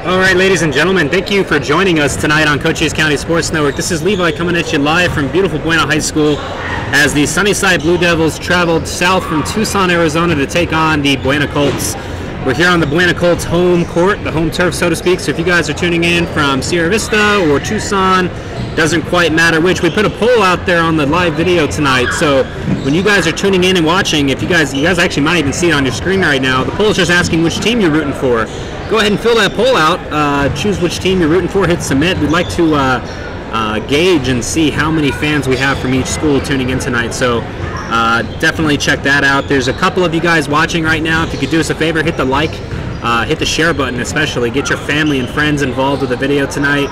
All right, ladies and gentlemen, thank you for joining us tonight on Cochise County Sports Network. This is Levi coming at you live from beautiful Buena High School as the Sunnyside Blue Devils traveled south from Tucson, Arizona to take on the Buena Colts. We're here on the Buena Colts home court, the home turf, so to speak. So if you guys are tuning in from Sierra Vista or Tucson, doesn't quite matter which. We put a poll out there on the live video tonight. So when you guys are tuning in and watching, if you guys actually might even see it on your screen right now, the poll is just asking which team you're rooting for. Go ahead and fill that poll out. Choose which team you're rooting for. Hit submit. We'd like to gauge and see how many fans we have from each school tuning in tonight. So definitely check that out. There's a couple of you guys watching right now. If you could do us a favor, hit the like, hit the share button especially. Get your family and friends involved with the video tonight.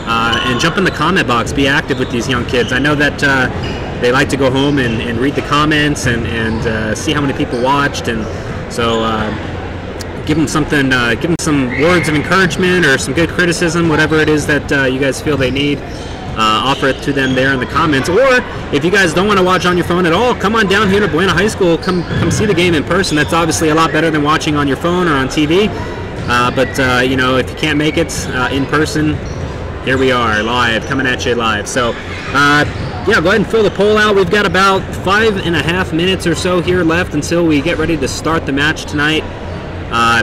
And jump in the comment box. Be active with these young kids. I know that they like to go home and read the comments and see how many people watched. And so give them something, give them some words of encouragement or some good criticism, whatever it is that you guys feel they need. Offer it to them there in the comments. Or if you guys don't want to watch on your phone at all, come on down here to Buena High School. Come see the game in person. That's obviously a lot better than watching on your phone or on TV. But you know, if you can't make it in person, here we are, live, coming at you live. So, yeah, go ahead and fill the poll out. We've got about 5.5 minutes or so here left until we get ready to start the match tonight.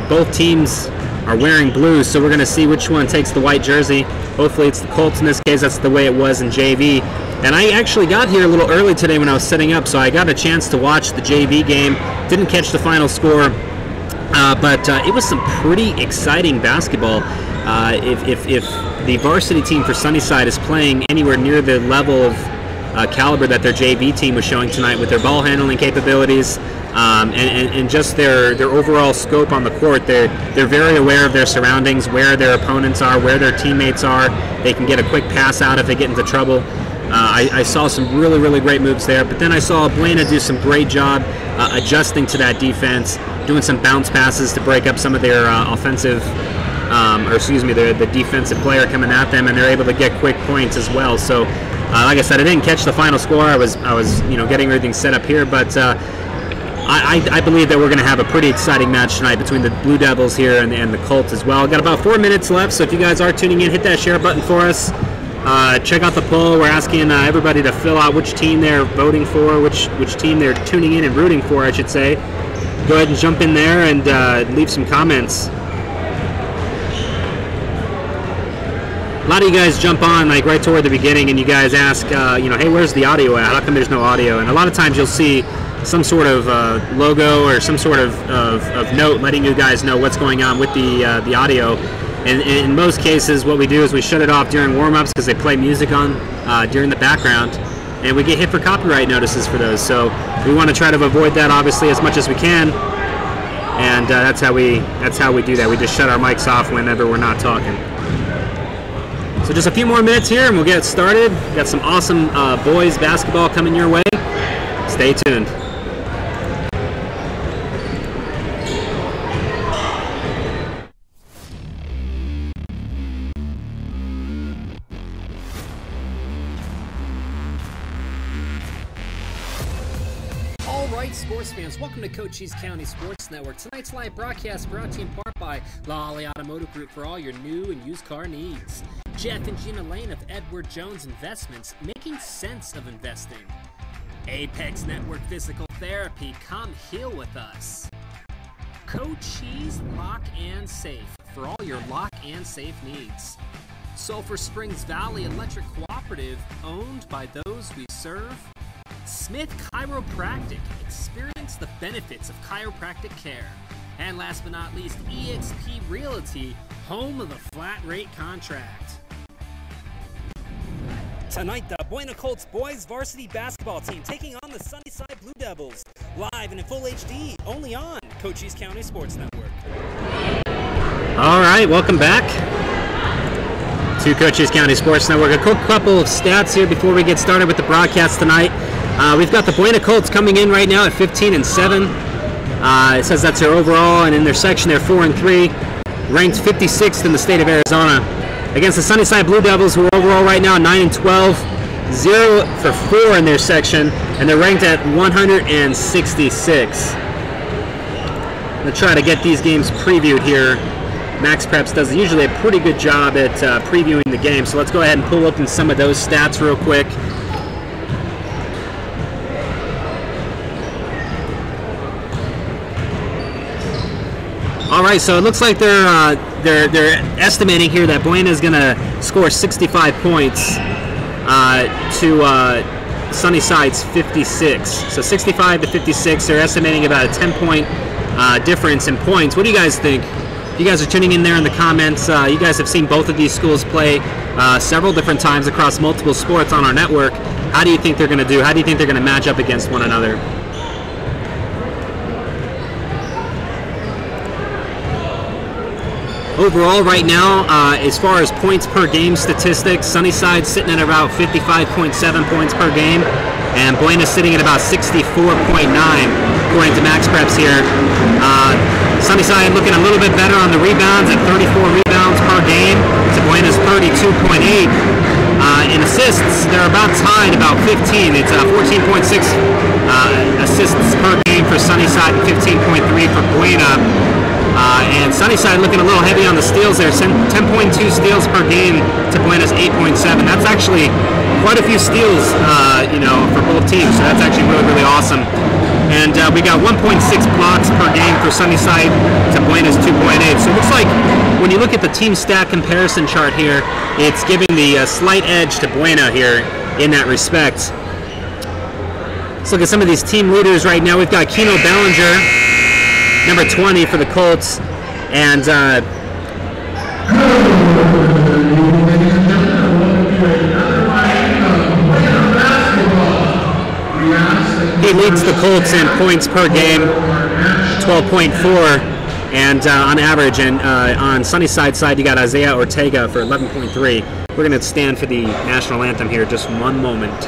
Both teams are wearing blue, so we're going to see which one takes the white jersey. Hopefully it's the Colts in this case. That's the way it was in JV. And I actually got here a little early today when I was setting up, so I got a chance to watch the JV game. Didn't catch the final score, but it was some pretty exciting basketball. If the varsity team for Sunnyside is playing anywhere near the level of caliber that their JV team was showing tonight with their ball handling capabilities and just their overall scope on the court, they're very aware of their surroundings, where their opponents are, where their teammates are. They can get a quick pass out if they get into trouble. I saw some really great moves there, but then I saw Buena do some great job adjusting to that defense, doing some bounce passes to break up some of their offensive the defensive player coming at them, and they're able to get quick points as well. So, like I said, I didn't catch the final score. I was getting everything set up here, but I believe that we're going to have a pretty exciting match tonight between the Blue Devils here and the Colts as well. Got about 4 minutes left, so if you guys are tuning in, hit that share button for us. Check out the poll. We're asking everybody to fill out which team they're voting for, which team they're tuning in and rooting for, I should say. Go ahead and jump in there and leave some comments. A lot of you guys jump on like right toward the beginning and you guys ask, hey, where's the audio at? How come there's no audio? And a lot of times you'll see some sort of logo or some sort of note letting you guys know what's going on with the audio. And in most cases, what we do is we shut it off during warm-ups because they play music on during the background, and we get hit for copyright notices for those. So we want to try to avoid that, obviously, as much as we can. And that's how we do that. We just shut our mics off whenever we're not talking. So just a few more minutes here and we'll get started. Got some awesome boys basketball coming your way. Stay tuned. All right, sports fans, welcome to Cochise County Sports Network. Tonight's live broadcast brought to you in part by Lolly Automotive Group for all your new and used car needs. Jeff and Gina Lane of Edward Jones Investments, making sense of investing. Apex Network Physical Therapy, come heal with us. Cochise Lock and Safe for all your lock and safe needs. Sulphur Springs Valley Electric Cooperative, owned by those we serve. Smith Chiropractic, experience the benefits of chiropractic care. And last but not least, eXp Realty, home of the flat rate contract. Tonight, the Buena Colts boys varsity basketball team taking on the Sunnyside Blue Devils. Live and in full HD, only on Cochise County Sports Network. All right, welcome back to Cochise County Sports Network. A quick couple of stats here before we get started with the broadcast tonight. We've got the Buena Colts coming in right now at 15-7. It says that's their overall, and in their section they're 4-3, ranked 56th in the state of Arizona. Against the Sunnyside Blue Devils, who are overall right now 9-12, 0 for 4 in their section, and they're ranked at 166. I'm going to try to get these games previewed here Max Preps does usually a pretty good job at previewing the game. So let's go ahead and pull up in some of those stats real quick. All right, so it looks like they're estimating here that Buena is going to score 65 points to Sunnyside's 56. So 65 to 56. They're estimating about a 10-point difference in points. What do you guys think? You guys are tuning in there in the comments. You guys have seen both of these schools play several different times across multiple sports on our network. How do you think they're going to do? How do you think they're going to match up against one another? Overall, right now, as far as points per game statistics, Sunnyside sitting at about 55.7 points per game, and Buena sitting at about 64.9, according to Max Preps here. Sunnyside looking a little bit better on the rebounds at 34 rebounds per game to Buena's 32.8. In assists, they're about tied, about 15. It's 14.6 assists per game for Sunnyside and 15.3 for Buena. And Sunnyside looking a little heavy on the steals there, 10.2 steals per game to Buena's 8.7. That's actually quite a few steals, for both teams. So that's actually really, really awesome. And we got 1.6 blocks per game for Sunnyside to Buena's 2.8. So it looks like when you look at the team stat comparison chart here, it's giving the slight edge to Buena here in that respect. Let's look at some of these team leaders right now. We've got Keno Bellinger, number 20 for the Colts, and he leads the Colts in points per game, 12.4, and on average. And on Sunnyside side, you got Isaiah Ortega for 11.3. We're going to stand for the national anthem here just one moment.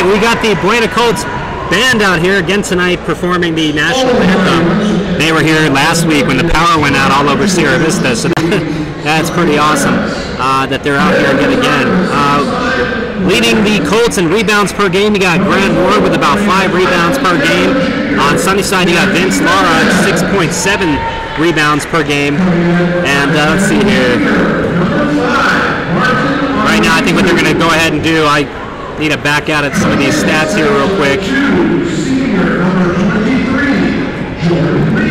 We got the Buena Colts band out here again tonight performing the national anthem. They were here last week when the power went out all over Sierra Vista, so that's pretty awesome that they're out here again. Leading the Colts in rebounds per game, you got Grant Moore with about 5 rebounds per game. On Sunnyside, you got Vince Lara at 6.7 rebounds per game. And let's see here. Right now, I think what they're going to go ahead and do, I need to back out at some of these stats here real quick.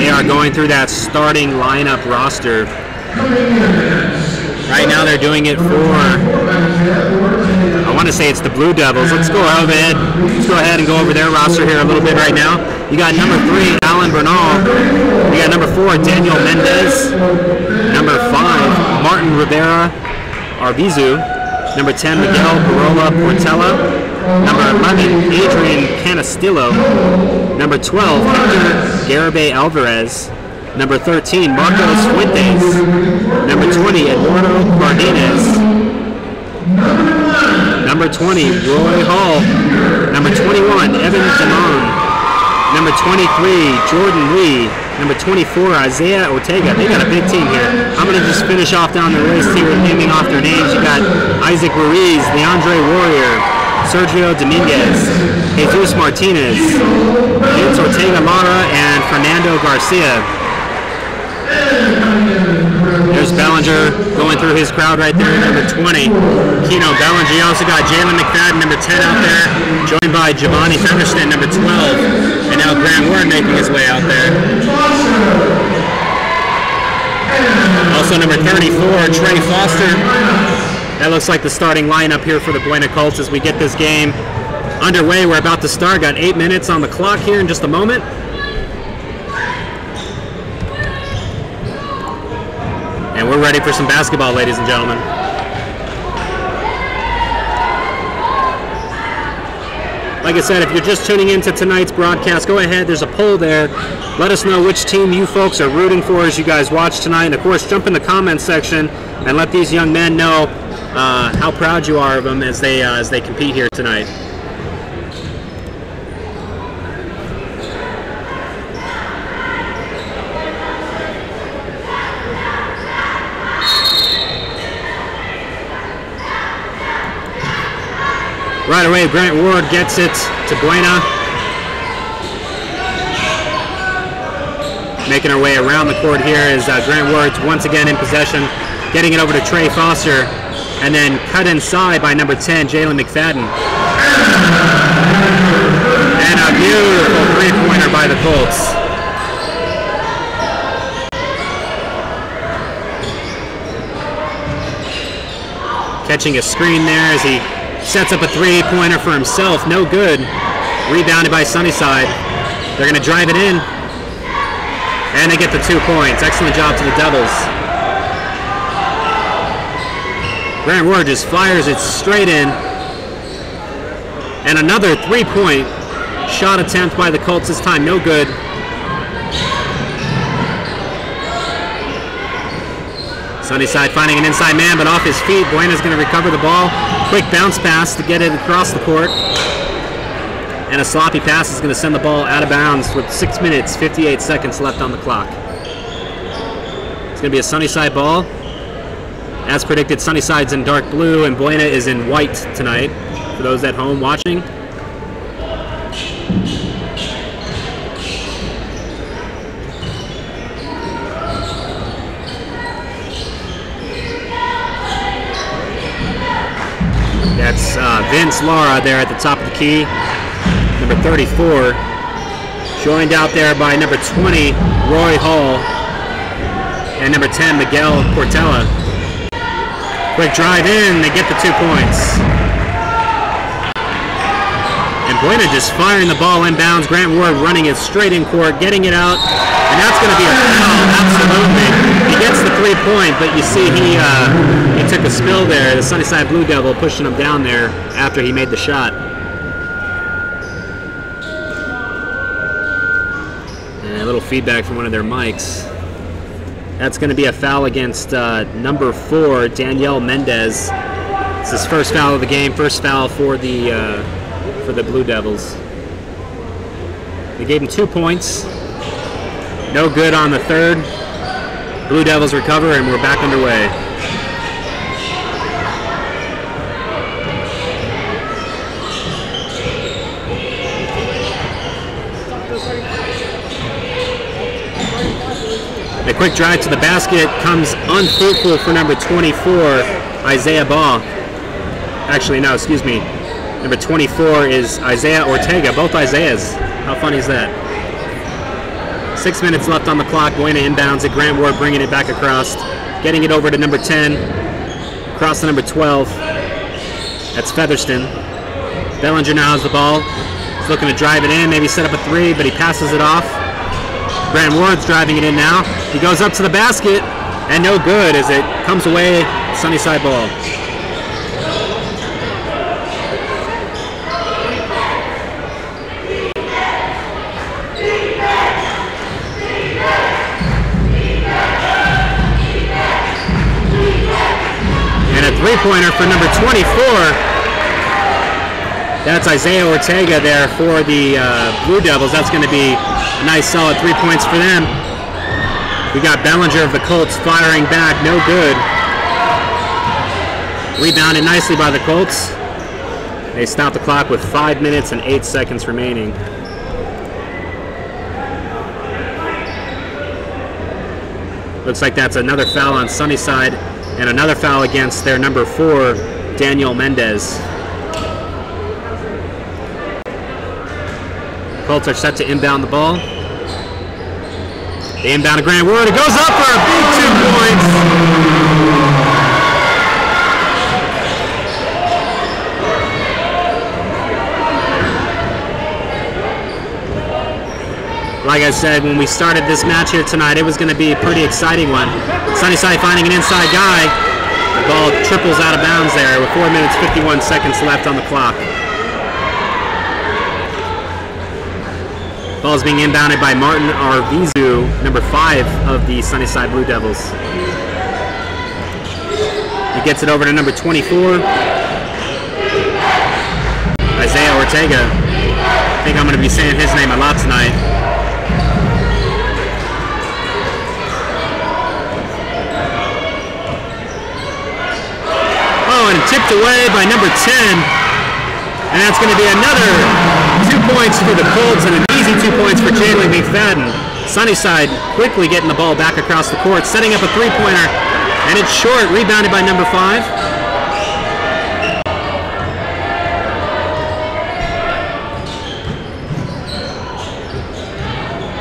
They are going through that starting lineup roster. Right now they're doing it for, I want to say it's the Blue Devils. Let's go ahead and go over their roster here a little bit right now. You got number 3, Alan Bernal. You got number 4, Daniel Mendez. Number 5, Martin Rivera Arvizu. Number 10, Miguel Barola Portela. Number 11, Adrian Canastillo. Number 12, Hector Garibay Alvarez. Number 13, Marcos Fuentes. Number 20, Eduardo Cardenas. Number 20, Roy Hall. Number 21, Evan Damon. Number 23, Jordan Lee. Number 24, Isaiah Ortega. They got a big team here. I'm going to just finish off down the list here, naming off their names. You got Isaac Ruiz, Leandre Warrior, Sergio Dominguez, Jesus Martinez, Vince Ortega Lara, and Fernando Garcia. There's Bellinger going through his crowd right there, number 20. Keno Bellinger. You also got Jalen McFadden, number 10 out there, joined by Giovanni Featherston, number 12. And now Grant Ward making his way out there. Also number 34, Trey Foster. That looks like the starting lineup here for the Buena Colts as we get this game underway. We're about to start. Got 8 minutes on the clock here in just a moment. And we're ready for some basketball, ladies and gentlemen. Like I said, if you're just tuning into tonight's broadcast, go ahead. There's a poll there. Let us know which team you folks are rooting for as you guys watch tonight. And, of course, jump in the comments section and let these young men know how proud you are of them as they compete here tonight. Right away, Grant Ward gets it to Buena. Making our way around the court here is Grant Ward's once again in possession, getting it over to Trey Foster, and then cut inside by number 10, Jalen McFadden. And a beautiful three-pointer by the Colts. Catching a screen there as he sets up a three-pointer for himself. No good. Rebounded by Sunnyside. They're going to drive it in. And they get the 2 points. Excellent job to the Devils. Grant Ward just fires it straight in. And another three-point shot attempt by the Colts, this time no good. Sunnyside finding an inside man, but off his feet. Buena's going to recover the ball. Quick bounce pass to get it across the court. And a sloppy pass is going to send the ball out of bounds with 6 minutes, 58 seconds left on the clock. It's going to be a Sunnyside ball. As predicted, Sunnyside's in dark blue and Buena is in white tonight, for those at home watching. That's Vince Lara there at the top of the key, number 34. Joined out there by number 20, Roy Hall, and number 10, Miguel Portela. Quick drive in, they get the 2 points. And Buena just firing the ball inbounds. Grant Ward running it straight in court, getting it out, and that's going to be a foul, absolutely. He gets the 3-point, but you see he took a spill there. The Sunnyside Blue Devil pushing him down there after he made the shot. And a little feedback from one of their mics. That's going to be a foul against number 4, Danielle Mendez. It's his first foul of the game, first foul for the Blue Devils. They gave him 2 points. No good on the third. Blue Devils recover, and we're back underway. A quick drive to the basket comes unfruitful for number 24, Isaiah Baugh. Actually, no, excuse me. Number 24 is Isaiah Ortega, both Isaiahs. How funny is that? 6 minutes left on the clock. Buena inbounds it. Grant Ward bringing it back across. Getting it over to number 10. Across to number 12. That's Featherston. Bellinger now has the ball. He's looking to drive it in. Maybe set up a three, but he passes it off. Grant Ward's driving it in now. He goes up to the basket, and no good as it comes away. Sunnyside ball. Three-pointer for number 24. That's Isaiah Ortega there for the Blue Devils. That's going to be a nice solid 3 points for them. We got Bellinger of the Colts firing back. No good. Rebounded nicely by the Colts. They stop the clock with 5 minutes and 8 seconds remaining. Looks like that's another foul on Sunnyside and another foul against their number 4, Daniel Mendez. Colts are set to inbound the ball. They inbound to Grant Wood. It goes up for a big 2 points. Like I said, when we started this match here tonight, it was going to be a pretty exciting one. Sunnyside finding an inside guy. The ball triples out of bounds there with 4 minutes 51 seconds left on the clock. Ball is being inbounded by Martin Arvizu, number 5 of the Sunnyside Blue Devils. He gets it over to number 24, Isaiah Ortega. I think I'm going to be saying his name a lot tonight. Oh, and tipped away by number 10. And that's going to be another 2 points for the Colts and an easy 2 points for Jalen McFadden. Sunnyside quickly getting the ball back across the court, setting up a 3-pointer, and it's short, rebounded by number 5.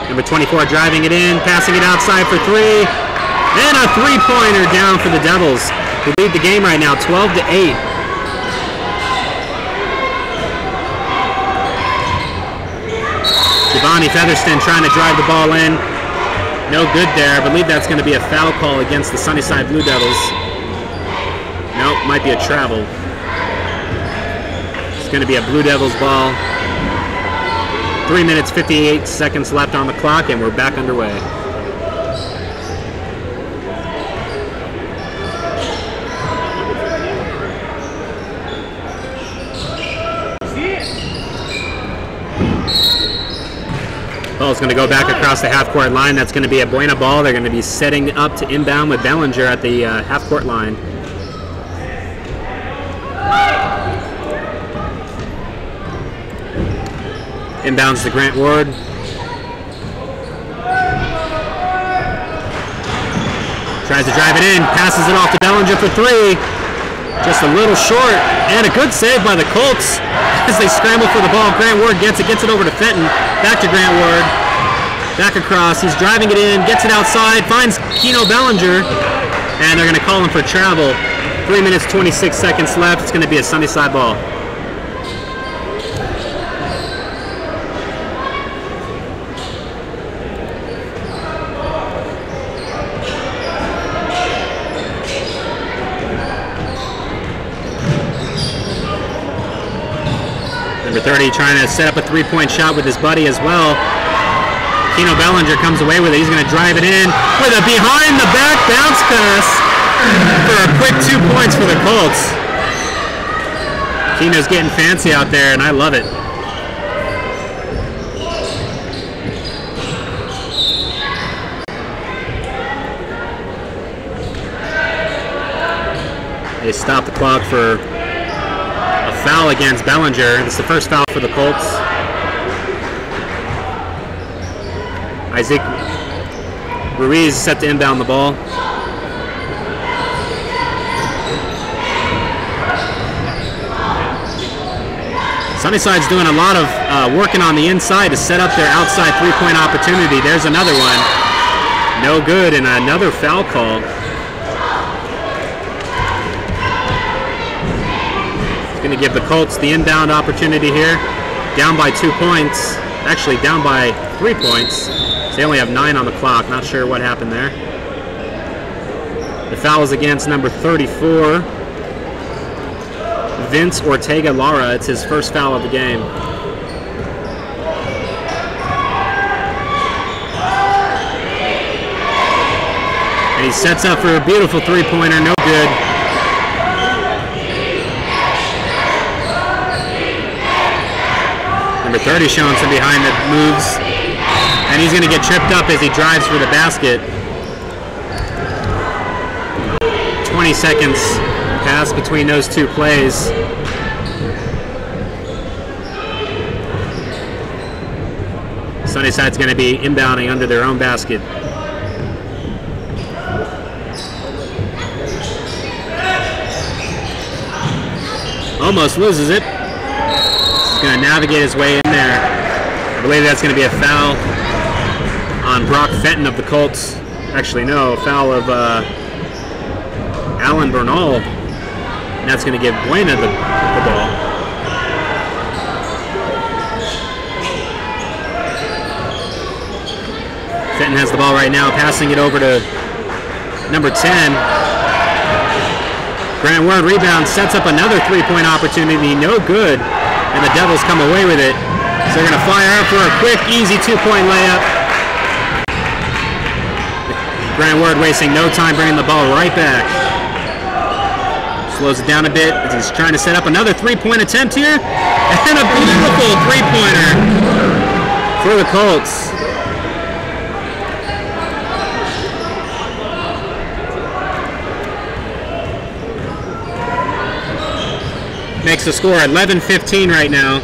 Number 24 driving it in, passing it outside for 3, and a 3-pointer down for the Devils, who lead the game right now, 12-8. Giovanni Featherston trying to drive the ball in. No good there. I believe that's going to be a foul call against the Sunnyside Blue Devils. Nope, might be a travel. It's going to be a Blue Devils ball. 3 minutes 58 seconds left on the clock, and we're back underway. Ball's going to go back across the half-court line. That's going to be a Buena ball. They're going to be setting up to inbound with Bellinger at the half-court line. Inbounds to Grant Ward. Tries to drive it in, passes it off to Bellinger for 3. Just a little short, and a good save by the Colts as they scramble for the ball. Grant Ward gets it over to Fenton. Back to Grant Ward. Back across. He's driving it in, gets it outside, finds Keno Bellinger, and they're going to call him for travel. 3 minutes 26 seconds left. It's going to be a Sunnyside ball. Number 30 trying to set up a 3-point shot with his buddy as well. Keno Bellinger comes away with it. He's going to drive it in with a behind-the-back bounce pass for a quick 2 points for the Colts. Keno's getting fancy out there, and I love it. They stop the clock for a foul against Bellinger. It's the first foul for the Colts. Isaac Ruiz set to inbound the ball. Sunnyside's doing a lot of working on the inside to set up their outside 3-point opportunity. There's another one. No good, and another foul call. It's going to give the Colts the inbound opportunity here. Down by 2 points. Actually, down by 3 points. So they only have 9 on the clock. Not sure what happened there. The foul is against number 34, Vince Ortega Lara. It's his first foul of the game. And he sets up for a beautiful 3-pointer. No good. Number 30 showing some behind the moves. And he's going to get tripped up as he drives for the basket. 20 seconds pass between those two plays. Sunnyside's going to be inbounding under their own basket. Almost loses it. He's going to navigate his way in there. I believe that's going to be a foul on Brock Fenton of the Colts. Actually, no, a foul of Alan Bernal. And that's going to give Buena the ball. Fenton has the ball right now, passing it over to number 10. Grant Word rebound, sets up another three-point opportunity, no good, and the Devils come away with it. So they're going to fire up for a quick, easy two-point layup. Grant Word wasting no time, bringing the ball right back. Slows it down a bit as he's trying to set up another three-point attempt here, and a beautiful three-pointer for the Colts. Makes the score 11-15 right now.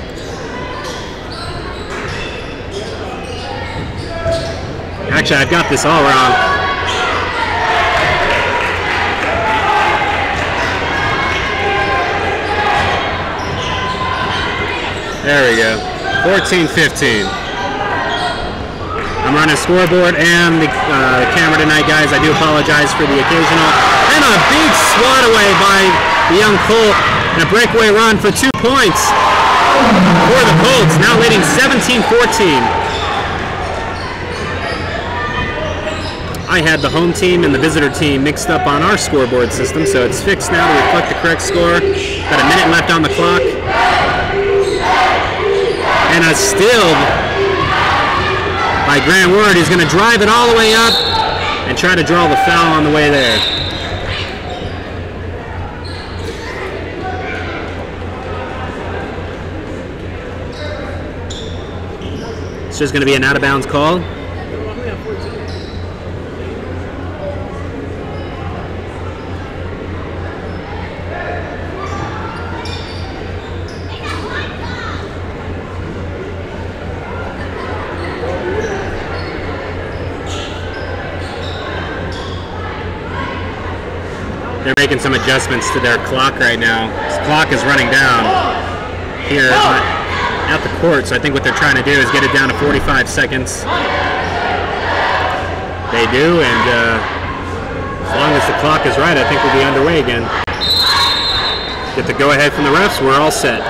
Actually, I've got this all wrong. There we go. 14-15. I'm running scoreboard and the camera tonight, guys. I do apologize for the occasional. And a big swat away by the young Colt. And a breakaway run for 2 points for the Colts, now leading 17-14. I had the home team and the visitor team mixed up on our scoreboard system, so it's fixed now to reflect the correct score. Got a minute left on the clock. And a steal by Grant Word. He's going to drive it all the way up and try to draw the foul on the way there. There's going to be an out-of-bounds call. They're making some adjustments to their clock right now. This clock is running down here at the court, so I think what they're trying to do is get it down to 45 seconds. They do, and as long as the clock is right, I think we'll be underway again. Get the go-ahead from the refs, we're all set.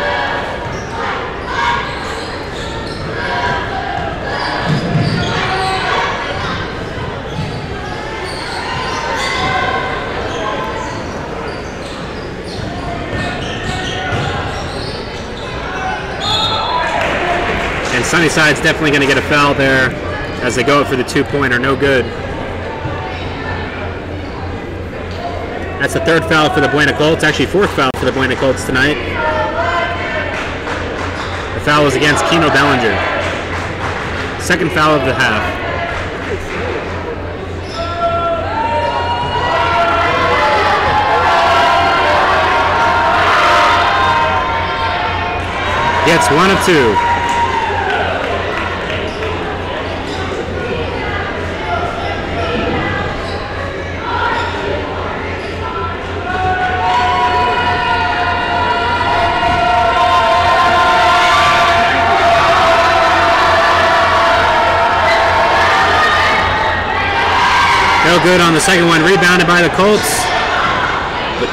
And Sunnyside's definitely going to get a foul there as they go up for the two-pointer. No good. That's the third foul for the Buena Colts. Actually, fourth foul for the Buena Colts tonight. The foul was against Keno Bellinger. Second foul of the half. Gets one of two. No good on the second one, rebounded by the Colts. But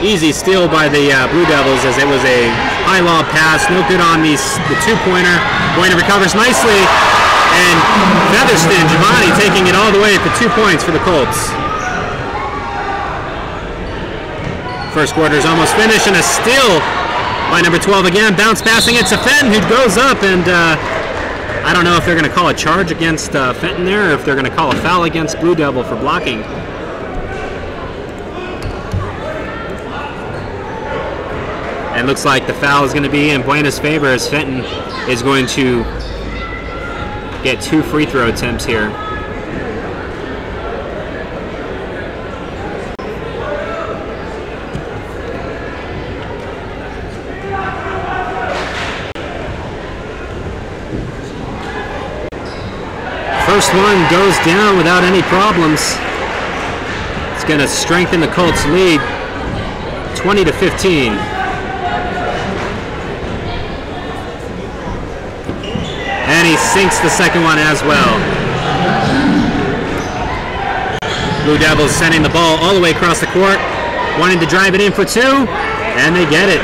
easy steal by the Blue Devils as it was a high lob pass. No good on the two-pointer. Buena recovers nicely, and Featherston, Giovanni taking it all the way for 2 points for the Colts. First quarter is almost finished, and a steal by number 12 again. Bounce passing it to Fenton, who goes up, and I don't know if they're going to call a charge against Fenton there, or if they're going to call a foul against Blue Devil for blocking. And it looks like the foul is going to be in Buena's favor as Fenton is going to get 2 free throw attempts here. First one goes down without any problems. It's going to strengthen the Colts' lead, 20-15. And he sinks the second one as well. Blue Devils sending the ball all the way across the court, wanting to drive it in for two, and they get it.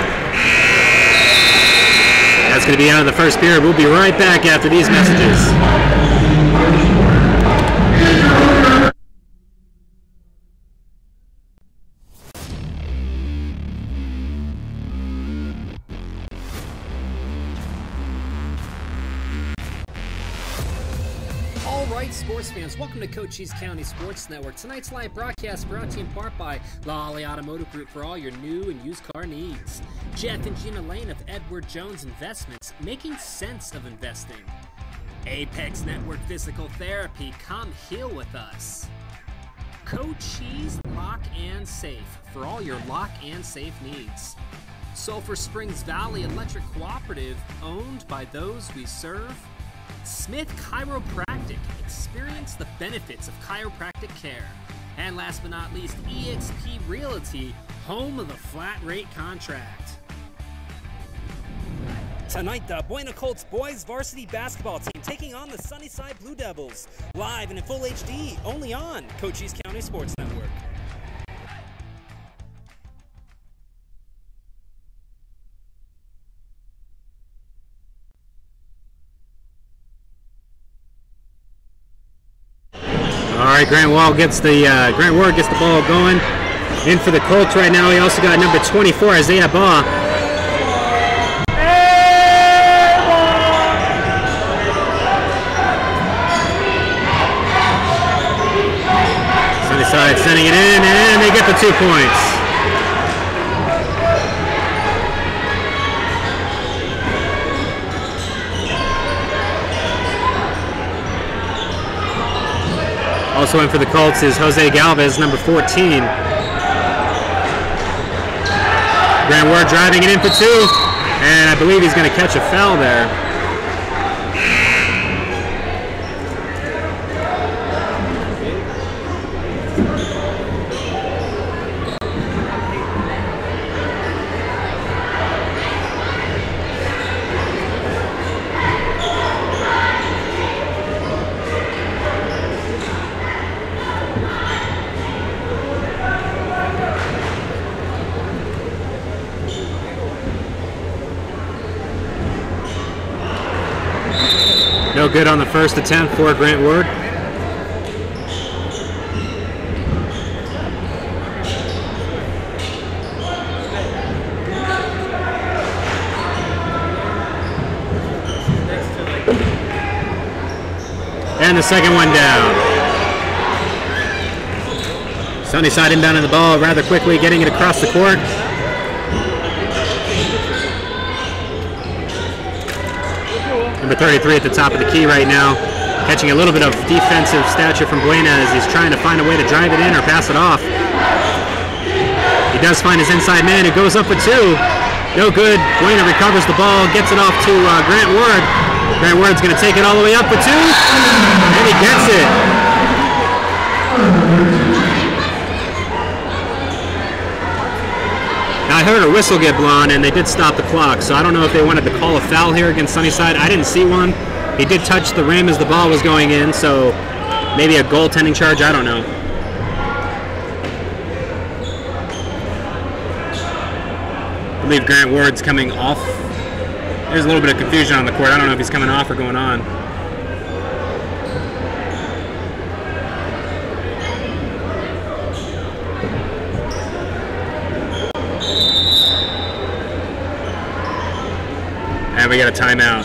That's going to be out of the first period. We'll be right back after these messages. Sports fans, welcome to Cochise County Sports Network. Tonight's live broadcast brought to you in part by Lolly Automotive Group for all your new and used car needs. Jeff and Gina Lane of Edward Jones Investments, making sense of investing. Apex Network Physical Therapy, come heal with us. Cochise Lock and Safe for all your lock and safe needs. Sulphur Springs Valley Electric Cooperative, owned by those we serve. Smith Chiropractic, experience the benefits of chiropractic care. And last but not least, eXp Realty, home of the flat rate contract. Tonight, the Buena Colts boys varsity basketball team taking on the Sunnyside Blue Devils. Live and in full HD, only on Cochise County Sports Network. All right, Grant Ward gets the ball going. In for the Colts right now. He also got number 24, Isaiah Baugh. Sunnyside sending it in, and they get the 2 points. Also in for the Colts is Jose Galvez, number 14. Grant Ward driving it in for two, and I believe he's going to catch a foul there. No good on the first attempt for Grant Ward. And the second one down. Sunnyside inbounding the ball rather quickly, getting it across the court. Number 33 at the top of the key right now, catching a little bit of defensive stature from Buena as he's trying to find a way to drive it in or pass it off. He does find his inside man who goes up for two. No good. Buena recovers the ball, gets it off to Grant Ward. Grant Ward's going to take it all the way up for two, and he gets it. Now, I heard a whistle get blown, and they did stop the clock, so I don't know if they wanted to call a foul here against Sunnyside. I didn't see one. He did touch the rim as the ball was going in, so maybe a goaltending charge, I don't know. I believe Grant Ward's coming off. There's a little bit of confusion on the court. I don't know if he's coming off or going on. And we got a timeout.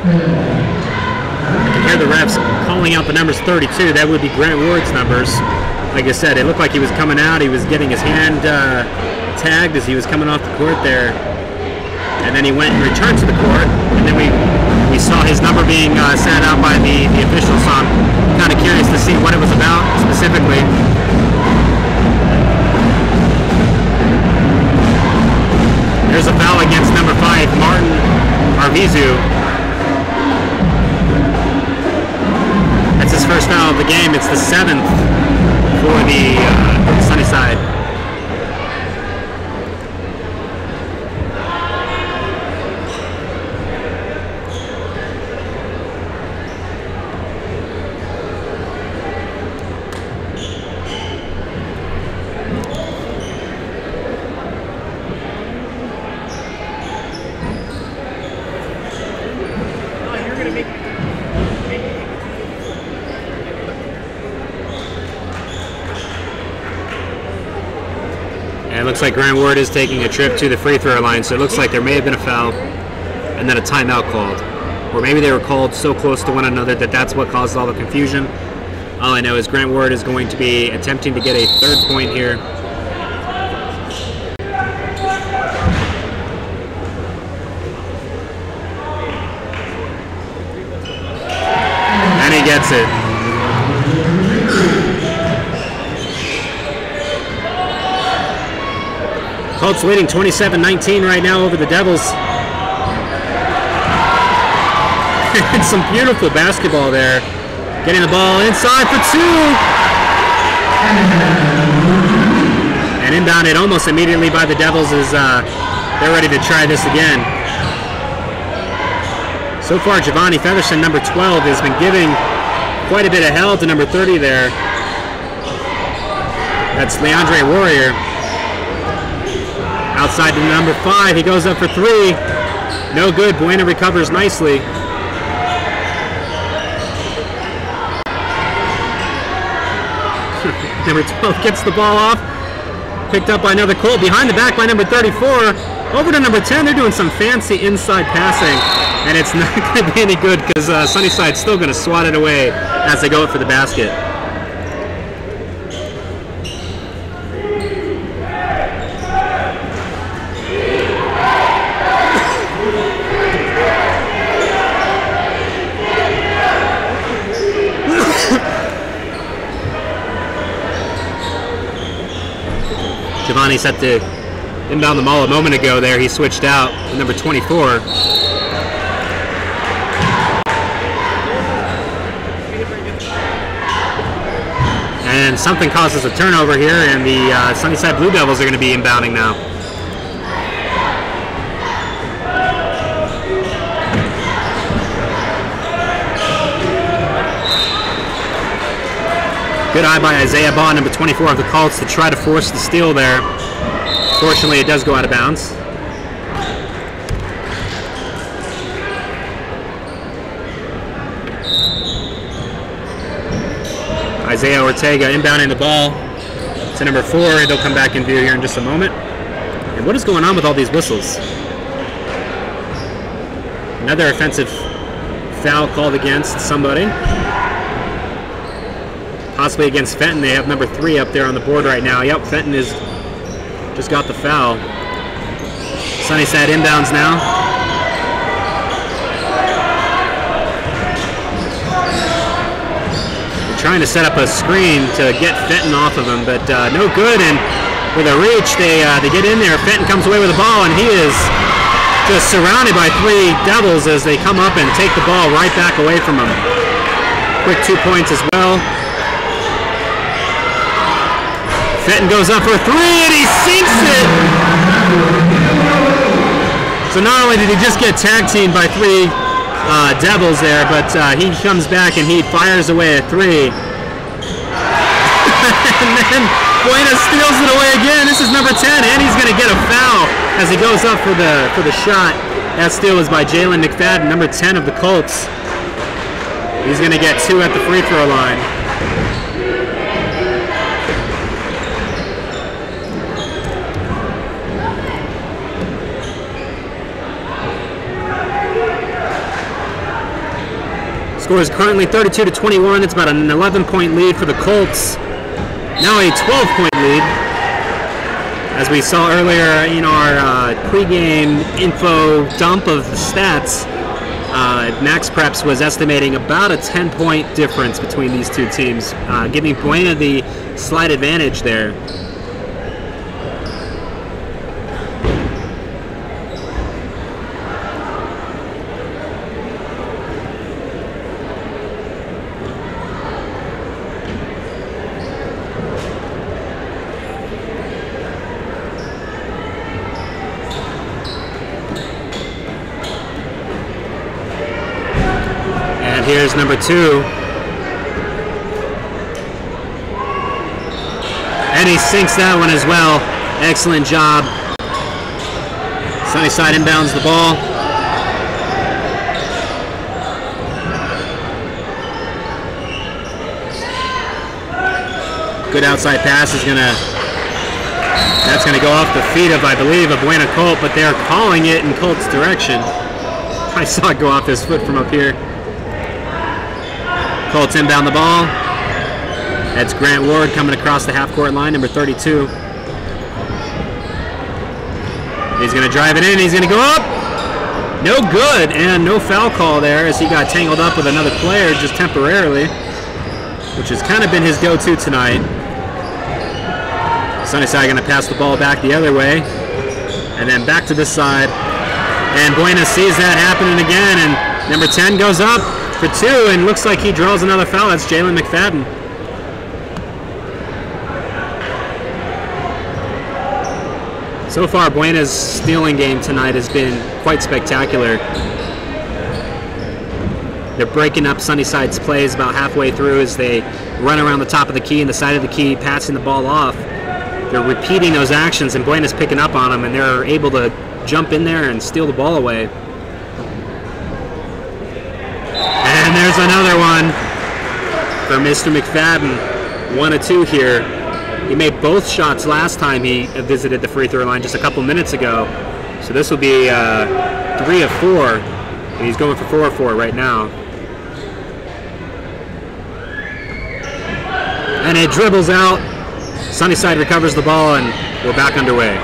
I can hear the refs calling out the numbers 32. That would be Grant Ward's numbers. Like I said, it looked like he was coming out. He was getting his hand tagged as he was coming off the court there. And then he went and returned to the court. And then we saw his number being sat out by the officials. So I'm kind of curious to see what it was about specifically. There's a foul against number 5, Martin Arvizu. That's his first foul of the game. It's the 7th for the Sunnyside. And it looks like Grant Ward is taking a trip to the free throw line, so it looks like there may have been a foul and then a timeout called. Or maybe they were called so close to one another that that's what caused all the confusion. All I know is Grant Ward is going to be attempting to get a third point here. And he gets it. Colts leading 27-19 right now over the Devils. And some beautiful basketball there. Getting the ball inside for two. And inbounded almost immediately by the Devils as they're ready to try this again. So far, Giovanni Featherson, number 12, has been giving quite a bit of hell to number 30 there. That's Leandre Warrior. Outside to number 5, he goes up for 3. No good. Buena recovers nicely. Number 12 gets the ball off. Picked up by another Colt. Behind the back by number 34. Over to number 10. They're doing some fancy inside passing. And it's not going to be any good because Sunnyside's still going to swat it away as they go up for the basket. Giovanni set to inbound the ball a moment ago there. He switched out to number 24. And something causes a turnover here, and the Sunnyside Blue Devils are going to be inbounding now. Good eye by Isaiah Baugh, number 24 of the Colts, to try to force the steal there. Fortunately, it does go out of bounds. Isaiah Ortega inbounding the ball to number 4. They'll come back in view here in just a moment. And what is going on with all these whistles? Another offensive foul called against somebody. Possibly against Fenton. They have number 3 up there on the board right now. Yep, Fenton is just got the foul. Sunnyside inbounds now. They're trying to set up a screen to get Fenton off of him, but no good. And with a reach, they get in there. Fenton comes away with the ball, and he is just surrounded by 3 Devils as they come up and take the ball right back away from him. Quick 2 points as well. Fenton goes up for 3 and he sinks it! So not only did he just get tag teamed by 3 Devils there, but he comes back and he fires away a 3. And then Buena steals it away again. This is number 10, and he's going to get a foul as he goes up for the shot. That steal is by Jalen McFadden, number 10 of the Colts. He's going to get 2 at the free throw line. Score is currently 32-21. It's about an 11-point lead for the Colts. Now a 12-point lead. As we saw earlier in our pregame info dump of the stats, Max Preps was estimating about a 10-point difference between these two teams, giving Buena the slight advantage there. Here's number 2. And he sinks that one as well. Excellent job. Sunnyside inbounds the ball. Good outside pass is going to That's going to go off the feet of, I believe, a Buena Colt, but they're calling it in Colt's direction. I saw it go off his foot from up here. Colts inbound the ball. That's Grant Ward coming across the half-court line, number 32. He's going to drive it in. He's going to go up. No good, and no foul call there as he got tangled up with another player just temporarily, which has kind of been his go-to tonight. Sunnyside going to pass the ball back the other way, and then back to this side. And Buena sees that happening again, and number 10 goes up for 2, and looks like he draws another foul. That's Jalen McFadden. So far, Buena's stealing game tonight has been quite spectacular. They're breaking up Sunnyside's plays about halfway through as they run around the top of the key and the side of the key, passing the ball off. They're repeating those actions, and Buena's picking up on them, and they're able to jump in there and steal the ball away. And there's another one for Mr. McFadden. 1 of 2 here. He made both shots last time he visited the free throw line just a couple minutes ago. So this will be 3 of 4. And he's going for 4 of 4 right now. And it dribbles out. Sunnyside recovers the ball, and we're back underway.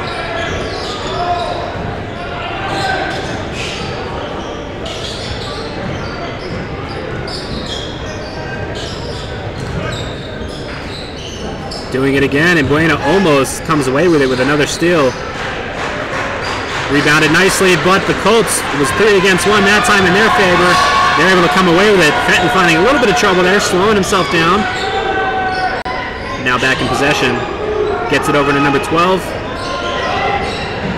Doing it again, and Buena almost comes away with it with another steal. Rebounded nicely, but the Colts, it was 3 against 1 that time in their favor. They're able to come away with it. Fenton finding a little bit of trouble there, slowing himself down. Now back in possession. Gets it over to number 12.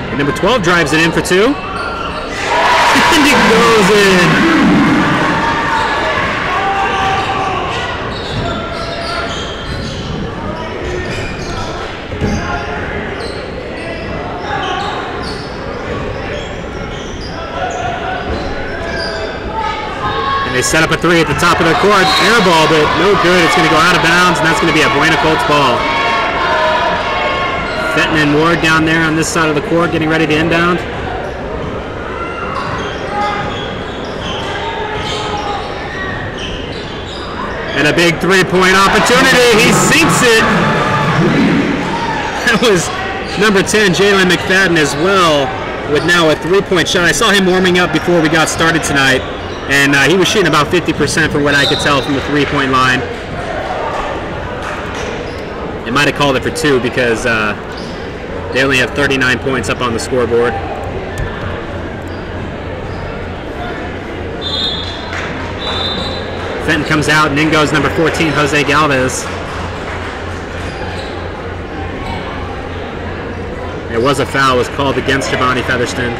And number 12 drives it in for 2. And it goes in. They set up a 3 at the top of the court. Air ball, but no good. It's going to go out of bounds, and that's going to be a Buena Colts ball. Fenton and Ward down there on this side of the court getting ready to inbound. And a big 3-point opportunity. He sinks it. That was number 10, Jalen McFadden, as well, with now a 3-point shot. I saw him warming up before we got started tonight. And he was shooting about 50% from what I could tell from the 3-point line. They might have called it for 2 because they only have 39 points up on the scoreboard. Fenton comes out, and in goes number 14, Jose Galvez. It was a foul, was called against Giovanni Featherston.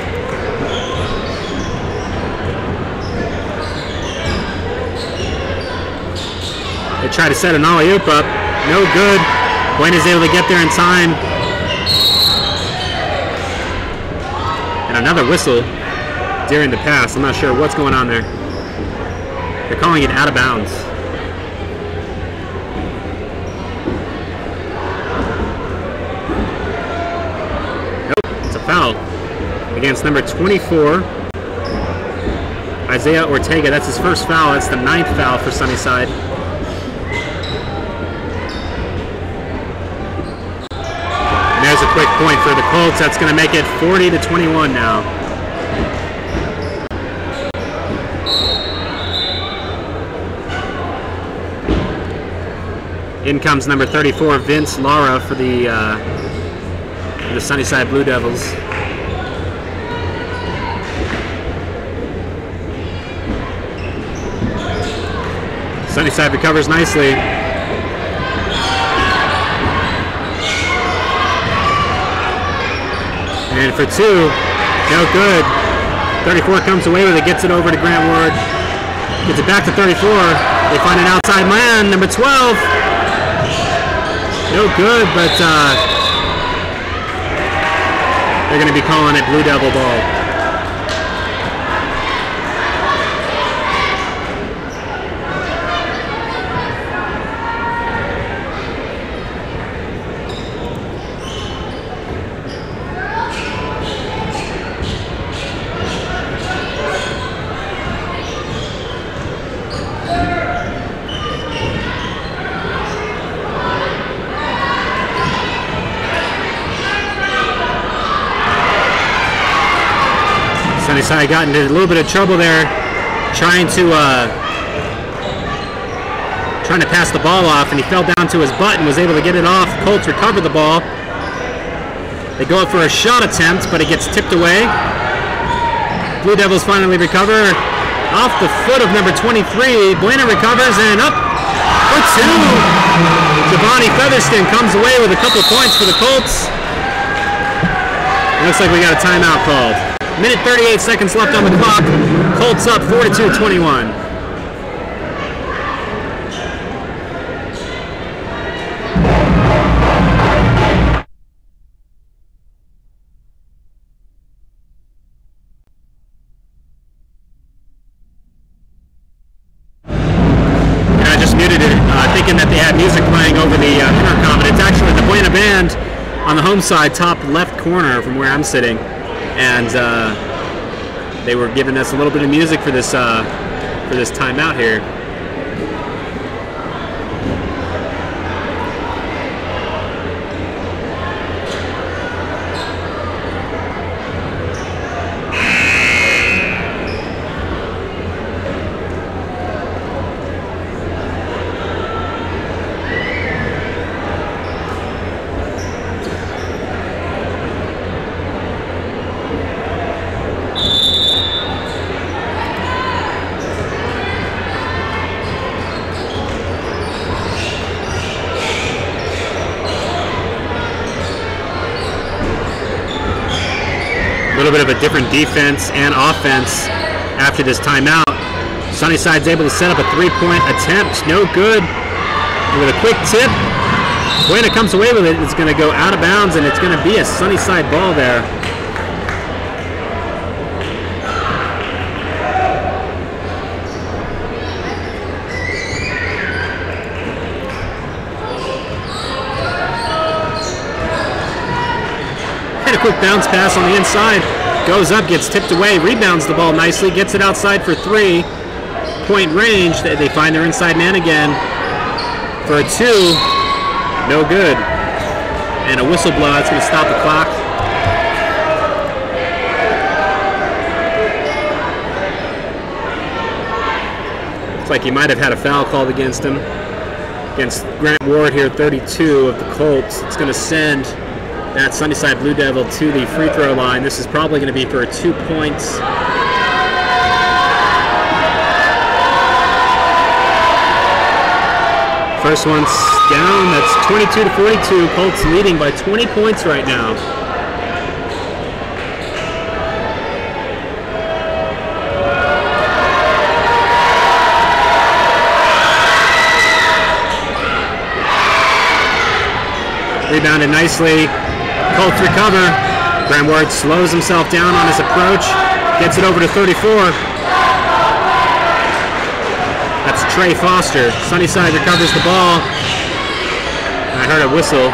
They try to set an alley-oop up. No good. Buena's able to get there in time. And another whistle during the pass. I'm not sure what's going on there. They're calling it out of bounds. Nope, it's a foul against number 24, Isaiah Ortega. That's his first foul. That's the 9th foul for Sunnyside. There's a quick point for the Colts. That's going to make it 40-21 now. In comes number 34, Vince Lara for the Sunnyside Blue Devils. Sunnyside recovers nicely. And for 2, no good. 34 comes away with it, gets it over to Grant Ward. Gets it back to 34. They find an outside man, number 12. No good, but they're going to be calling it Blue Devil ball. Sunnyside got into a little bit of trouble there, trying to pass the ball off, and he fell down to his butt and was able to get it off. Colts recovered the ball. They go up for a shot attempt, but it gets tipped away. Blue Devils finally recover off the foot of number 23. Bueno recovers and up for two. Giovanni Featherston comes away with a couple points for the Colts. It looks like we got a timeout called. Minute 38 seconds left on the clock. Colts up 42-21. That they had music playing over the intercom, and it's actually the Buena Band on the home side, top left corner from where I'm sitting, and they were giving us a little bit of music for this timeout here. A little bit of a different defense and offense after this timeout. Sunnyside's able to set up a three-point attempt. No good. With a quick tip, Buena comes away with it. It's going to go out of bounds, and it's going to be a Sunnyside ball there. A quick bounce pass on the inside, goes up, gets tipped away, rebounds the ball nicely, gets it outside for 3-point range. They find their inside man again for a 2, no good. And a whistle blow, that's going to stop the clock. Looks like he might have had a foul called against him, against Grant Ward here, 32 of the Colts. It's going to send that Sunnyside Blue Devil to the free throw line. This is probably going to be for 2 points. First one's down. That's 22-42. Colts leading by 20 points right now. Rebounded nicely. Colts recover. Graham Ward slows himself down on his approach. Gets it over to 34. That's Trey Foster. Sunnyside recovers the ball. I heard a whistle.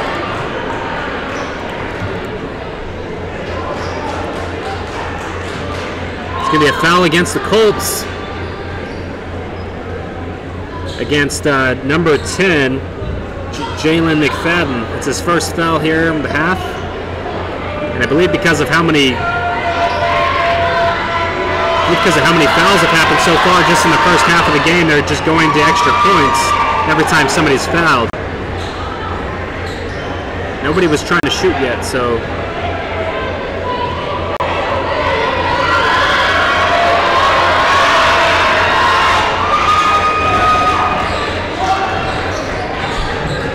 It's going to be a foul against the Colts. Against number 10, Jalen McFadden. It's his first foul here on the half. And I believe because of how many fouls have happened so far just in the first half of the game, they're just going to extra points every time somebody's fouled. Nobody was trying to shoot yet, so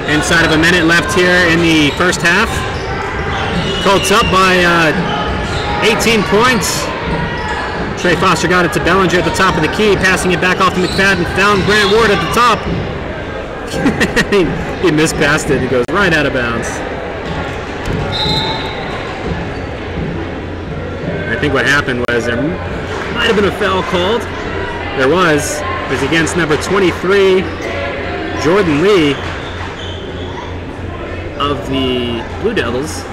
inside of a minute left here in the first half. Colts up by 18 points. Trey Foster got it to Bellinger at the top of the key, passing it back off to McFadden. Found Grant Ward at the top. He mispassed it. He goes right out of bounds. I think what happened was there might have been a foul called. There was. It was against number 23, Jordan Lee of the Blue Devils.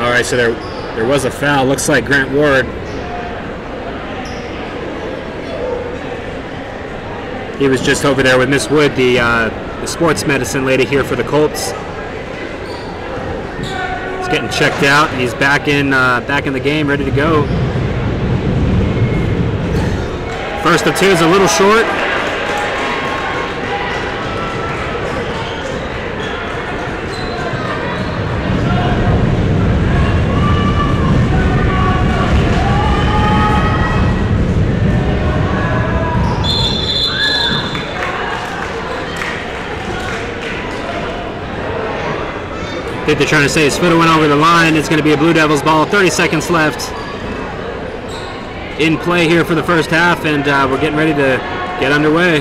All right, so there was a foul. Looks like Grant Ward. He was just over there with Miss Wood, the sports medicine lady here for the Colts. He's getting checked out, and he's back in the game, ready to go. First of two is a little short. I think they're trying to say his foot went over the line. It's going to be a Blue Devils ball. 30 seconds left in play here for the first half, and we're getting ready to get underway.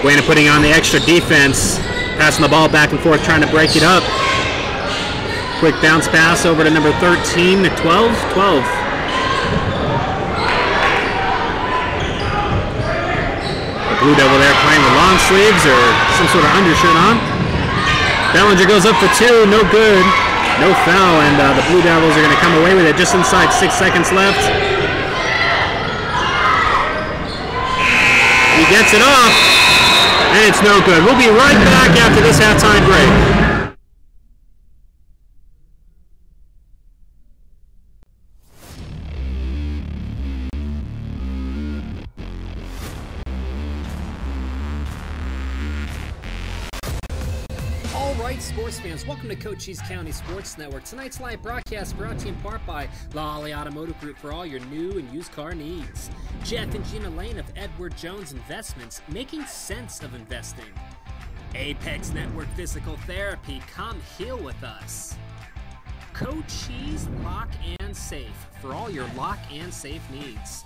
Buena putting on the extra defense, passing the ball back and forth, trying to break it up. Quick bounce pass over to number 13, 12. Blue Devil there playing the long sleeves or some sort of undershirt on. Bellinger goes up for two, no good, no foul, and the Blue Devils are going to come away with it just inside 6 seconds left. He gets it off, and it's no good. We'll be right back after this halftime break. Sports fans, welcome to Cochise County Sports Network. Tonight's live broadcast brought to you in part by Lolly Automotive Group for all your new and used car needs. Jeff and Gina Lane of Edward Jones Investments, making sense of investing. Apex Network Physical Therapy, come heal with us. Cochise Lock and Safe for all your lock and safe needs.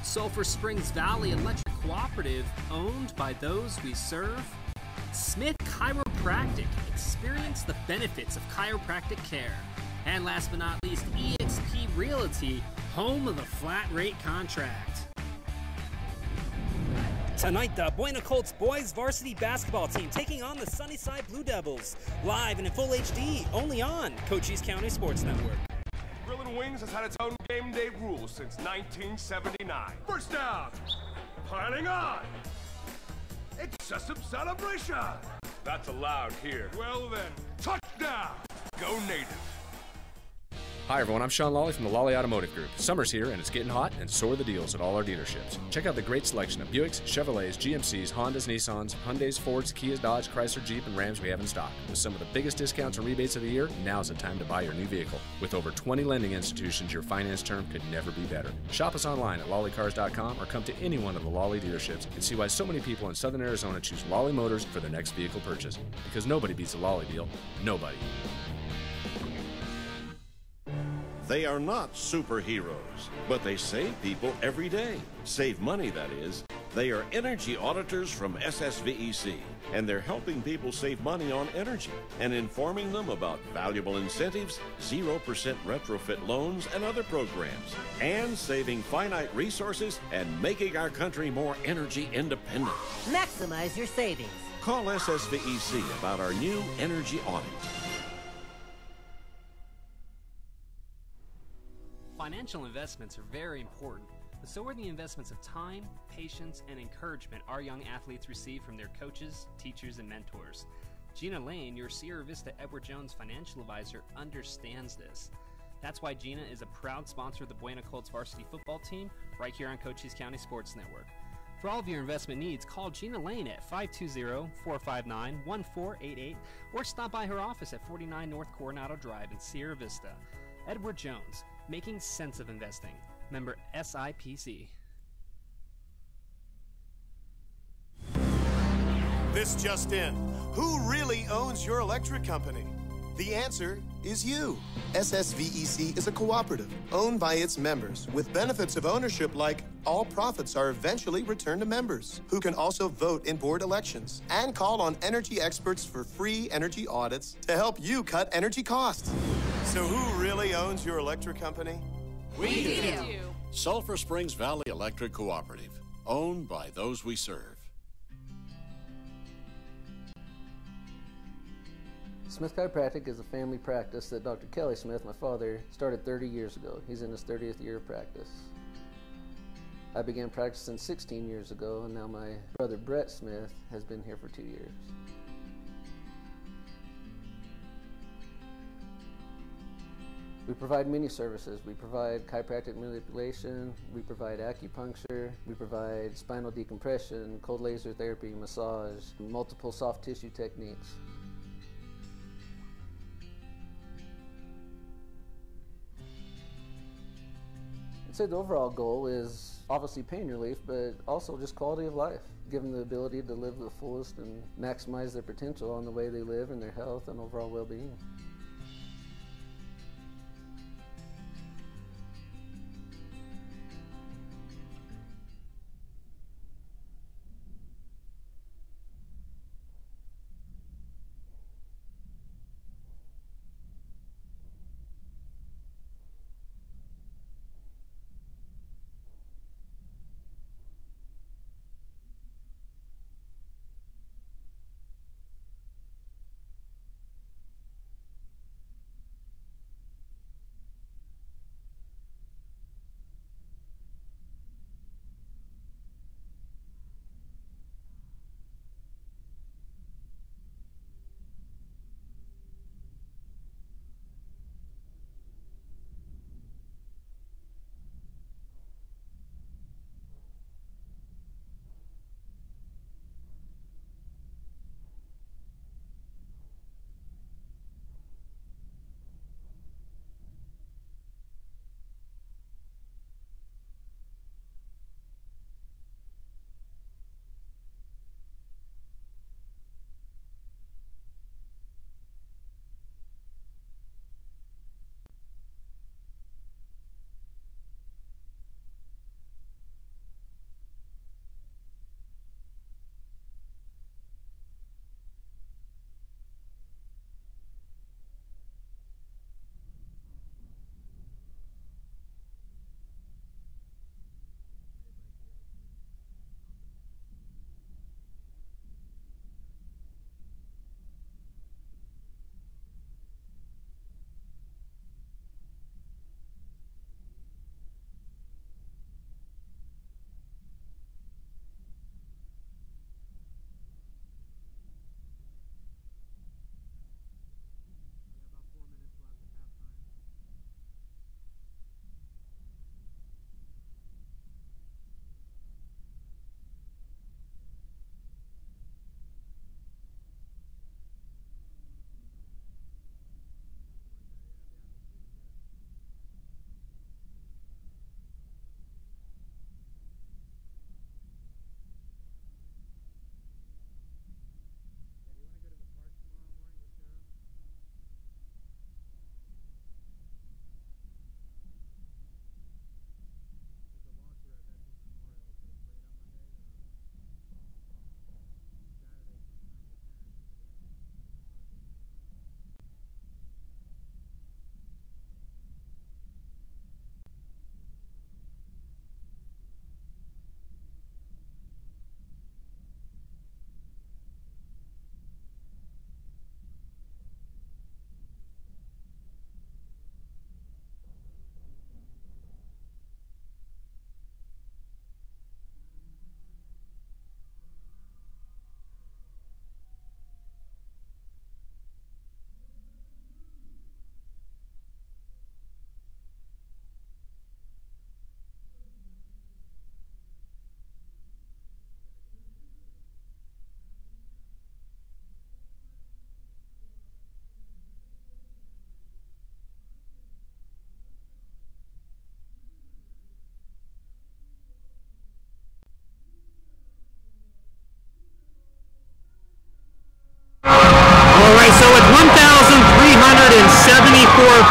Sulphur Springs Valley Electric Cooperative, owned by those we serve. Smith Chiropractic, experience the benefits of chiropractic care. And last but not least, eXp Realty, home of the flat rate contract. Tonight, the Buena Colts boys varsity basketball team taking on the Sunnyside Blue Devils. Live and in full HD, only on Cochise County Sports Network. Grillin' Wings has had its own game day rules since 1979. First down, piling on. Excessive celebration. That's allowed here. Well then, touchdown. Go Native. Hi everyone, I'm Sean Lawley from the Lawley Automotive Group. Summer's here and it's getting hot, and so are the deals at all our dealerships. Check out the great selection of Buicks, Chevrolets, GMCs, Hondas, Nissans, Hyundais, Fords, Kias, Dodge, Chrysler, Jeep, and Rams we have in stock. With some of the biggest discounts and rebates of the year, now's the time to buy your new vehicle. With over 20 lending institutions, your finance term could never be better. Shop us online at lawleycars.com or come to any one of the Lawley dealerships and see why so many people in Southern Arizona choose Lawley Motors for their next vehicle purchase. Because nobody beats a Lawley deal. Nobody. They are not superheroes, but they save people every day. Save money, that is. They are energy auditors from SSVEC, and they're helping people save money on energy and informing them about valuable incentives, 0% retrofit loans, and other programs, and saving finite resources and making our country more energy independent. Maximize your savings. Call SSVEC about our new energy audit. Financial investments are very important, but so are the investments of time, patience, and encouragement our young athletes receive from their coaches, teachers, and mentors. Gina Lane, your Sierra Vista Edward Jones financial advisor, understands this. That's why Gina is a proud sponsor of the Buena Colts varsity football team right here on Cochise County Sports Network. For all of your investment needs, call Gina Lane at 520-459-1488 or stop by her office at 49 North Coronado Drive in Sierra Vista. Edward Jones, making sense of investing. Member SIPC. This just in. Who really owns your electric company? The answer is you. SSVEC is a cooperative owned by its members with benefits of ownership like all profits are eventually returned to members who can also vote in board elections and call on energy experts for free energy audits to help you cut energy costs. So who really owns your electric company? We do. Sulphur Springs Valley Electric Cooperative, owned by those we serve. Smith Chiropractic is a family practice that Dr. Kelly Smith, my father, started 30 years ago. He's in his 30th year of practice. I began practicing 16 years ago, and now my brother Brett Smith has been here for 2 years. We provide many services. We provide chiropractic manipulation, we provide acupuncture, we provide spinal decompression, cold laser therapy, massage, multiple soft tissue techniques. I'd say the overall goal is obviously pain relief, but also just quality of life. Give them the ability to live the fullest and maximize their potential on the way they live and their health and overall well-being.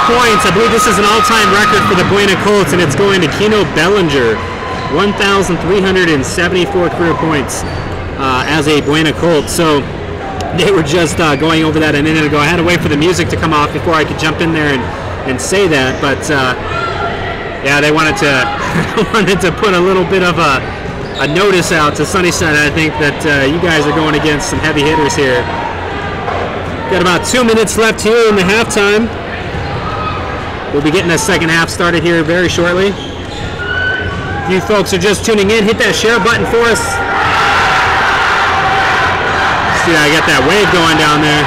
Points. I believe this is an all-time record for the Buena Colts, and it's going to Keno Bellinger. 1,374 career points as a Buena Colt. So they were just going over that a minute ago. I had to wait for the music to come off before I could jump in there and say that. But yeah, they wanted to put a little bit of a notice out to Sunnyside. I think that you guys are going against some heavy hitters here. Got about 2 minutes left here in the halftime. We'll be getting the second half started here very shortly. If you folks are just tuning in, hit that share button for us. See, I got that wave going down there.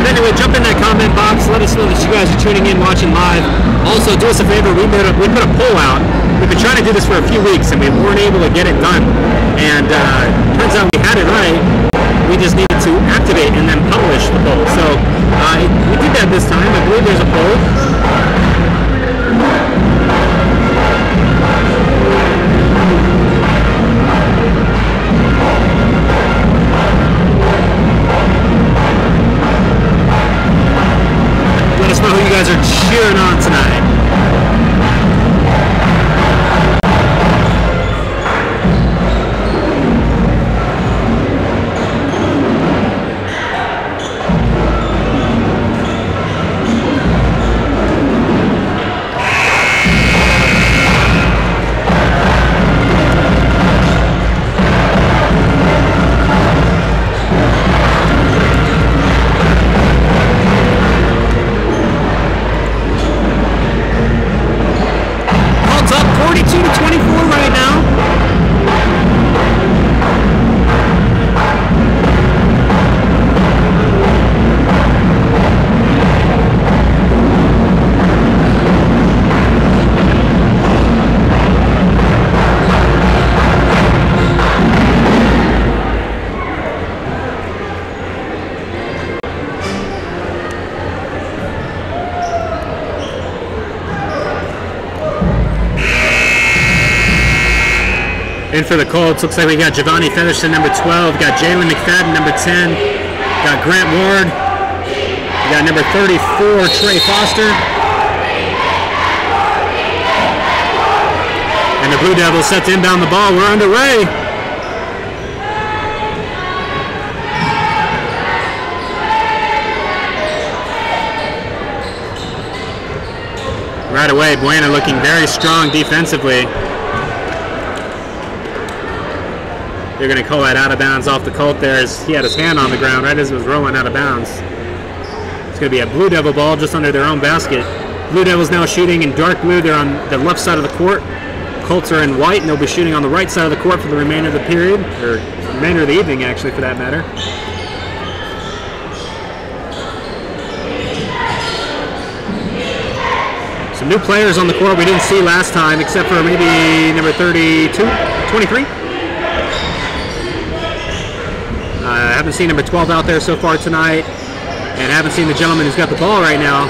Anyway, jump in that comment box. Let us know that you guys are tuning in, watching live. Also, do us a favor. We put a poll out. We've been trying to do this for a few weeks, and we weren't able to get it done. And turns out we had it right. We just needed to activate and then publish the poll. So we did that this time. I believe there's a poll. Let us know who you guys are cheering on tonight. In for the Colts, looks like we got Giovanni Featherston, number 12. Got Jalen McFadden, number 10. Got Grant Ward. We got number 34, Trey Foster. And the Blue Devils set to inbound the ball. We're underway. Right away, Buena looking very strong defensively. They're going to call that out of bounds off the Colt there as he had his hand on the ground right as it was rolling out of bounds. It's going to be a Blue Devil ball just under their own basket. Blue Devils now shooting in dark blue. They're on the left side of the court. Colts are in white, and they'll be shooting on the right side of the court for the remainder of the period, or remainder of the evening, actually, for that matter. Some new players on the court we didn't see last time, except for maybe number 32, 23. I haven't seen number 12 out there so far tonight, and haven't seen the gentleman who's got the ball right now.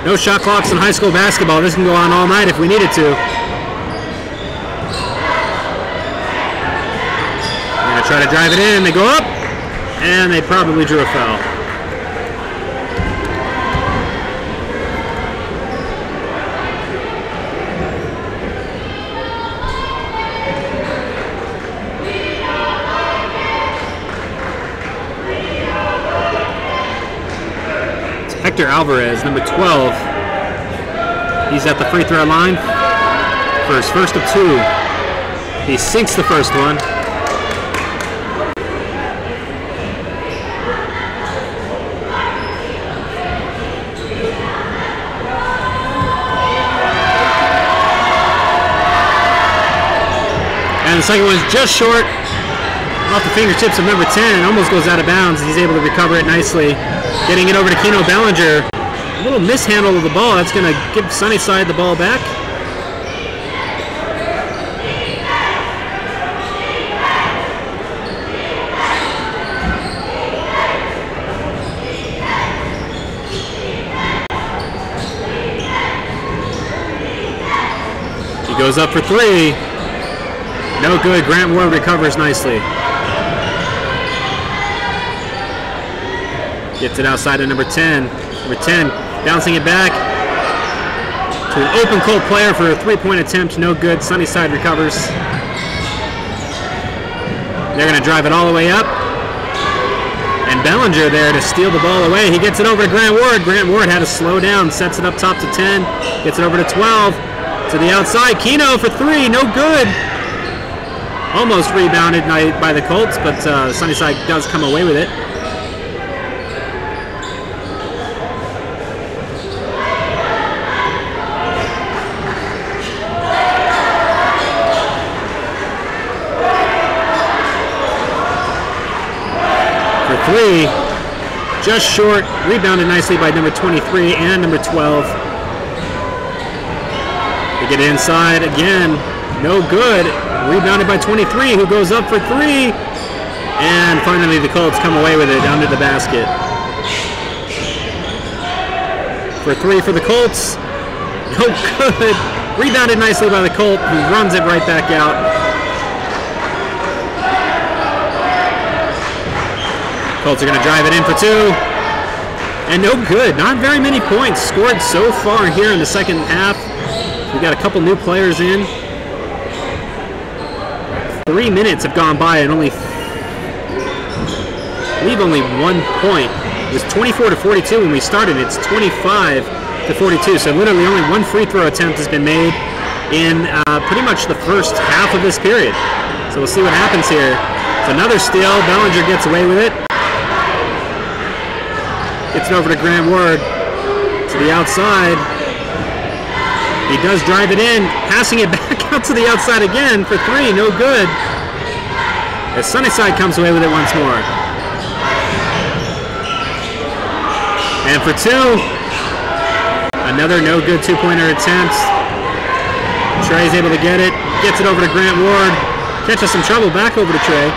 No shot clocks in high school basketball. This can go on all night if we needed to. They're going to try to drive it in. They go up. And they probably drew a foul. It's Hector Alvarez, number 12. He's at the free throw line for his first of two. He sinks the first one. And the second one's just short off the fingertips of number 10. Almost goes out of bounds. He's able to recover it nicely. Getting it over to Keno Bellinger. A little mishandle of the ball. That's going to give Sunnyside the ball back. He goes up for three. No good. Grant Ward recovers nicely. Gets it outside of number 10. Number 10 bouncing it back. To an open Colt player for a three-point attempt, no good. Sunnyside recovers. They're going to drive it all the way up. And Bellinger there to steal the ball away. He gets it over to Grant Ward. Grant Ward had to slow down, sets it up top to 10, gets it over to 12, to the outside. Keno for three, no good. Almost rebounded by the Colts, but Sunnyside does come away with it. Three, just short, rebounded nicely by number 23 and number 12. They get inside again, no good. Rebounded by 23, who goes up for three. And finally the Colts come away with it under the basket. For three for the Colts, no good. Rebounded nicely by the Colt, who runs it right back out. Colts are going to drive it in for two. And no good. Not very many points scored so far here in the second half. We've got a couple new players in. 3 minutes have gone by and I believe only 1 point. It was 24-42 when we started. It's 25-42. So literally only one free throw attempt has been made in pretty much the first half of this period. So we'll see what happens here. It's another steal. Bellinger gets away with it. Gets it over to Grant Ward to the outside. He does drive it in, passing it back out to the outside again for three, no good. As Sunnyside comes away with it once more. And for two, another no good two-pointer attempt. Trey's able to get it, gets it over to Grant Ward, catches some trouble back over to Trey.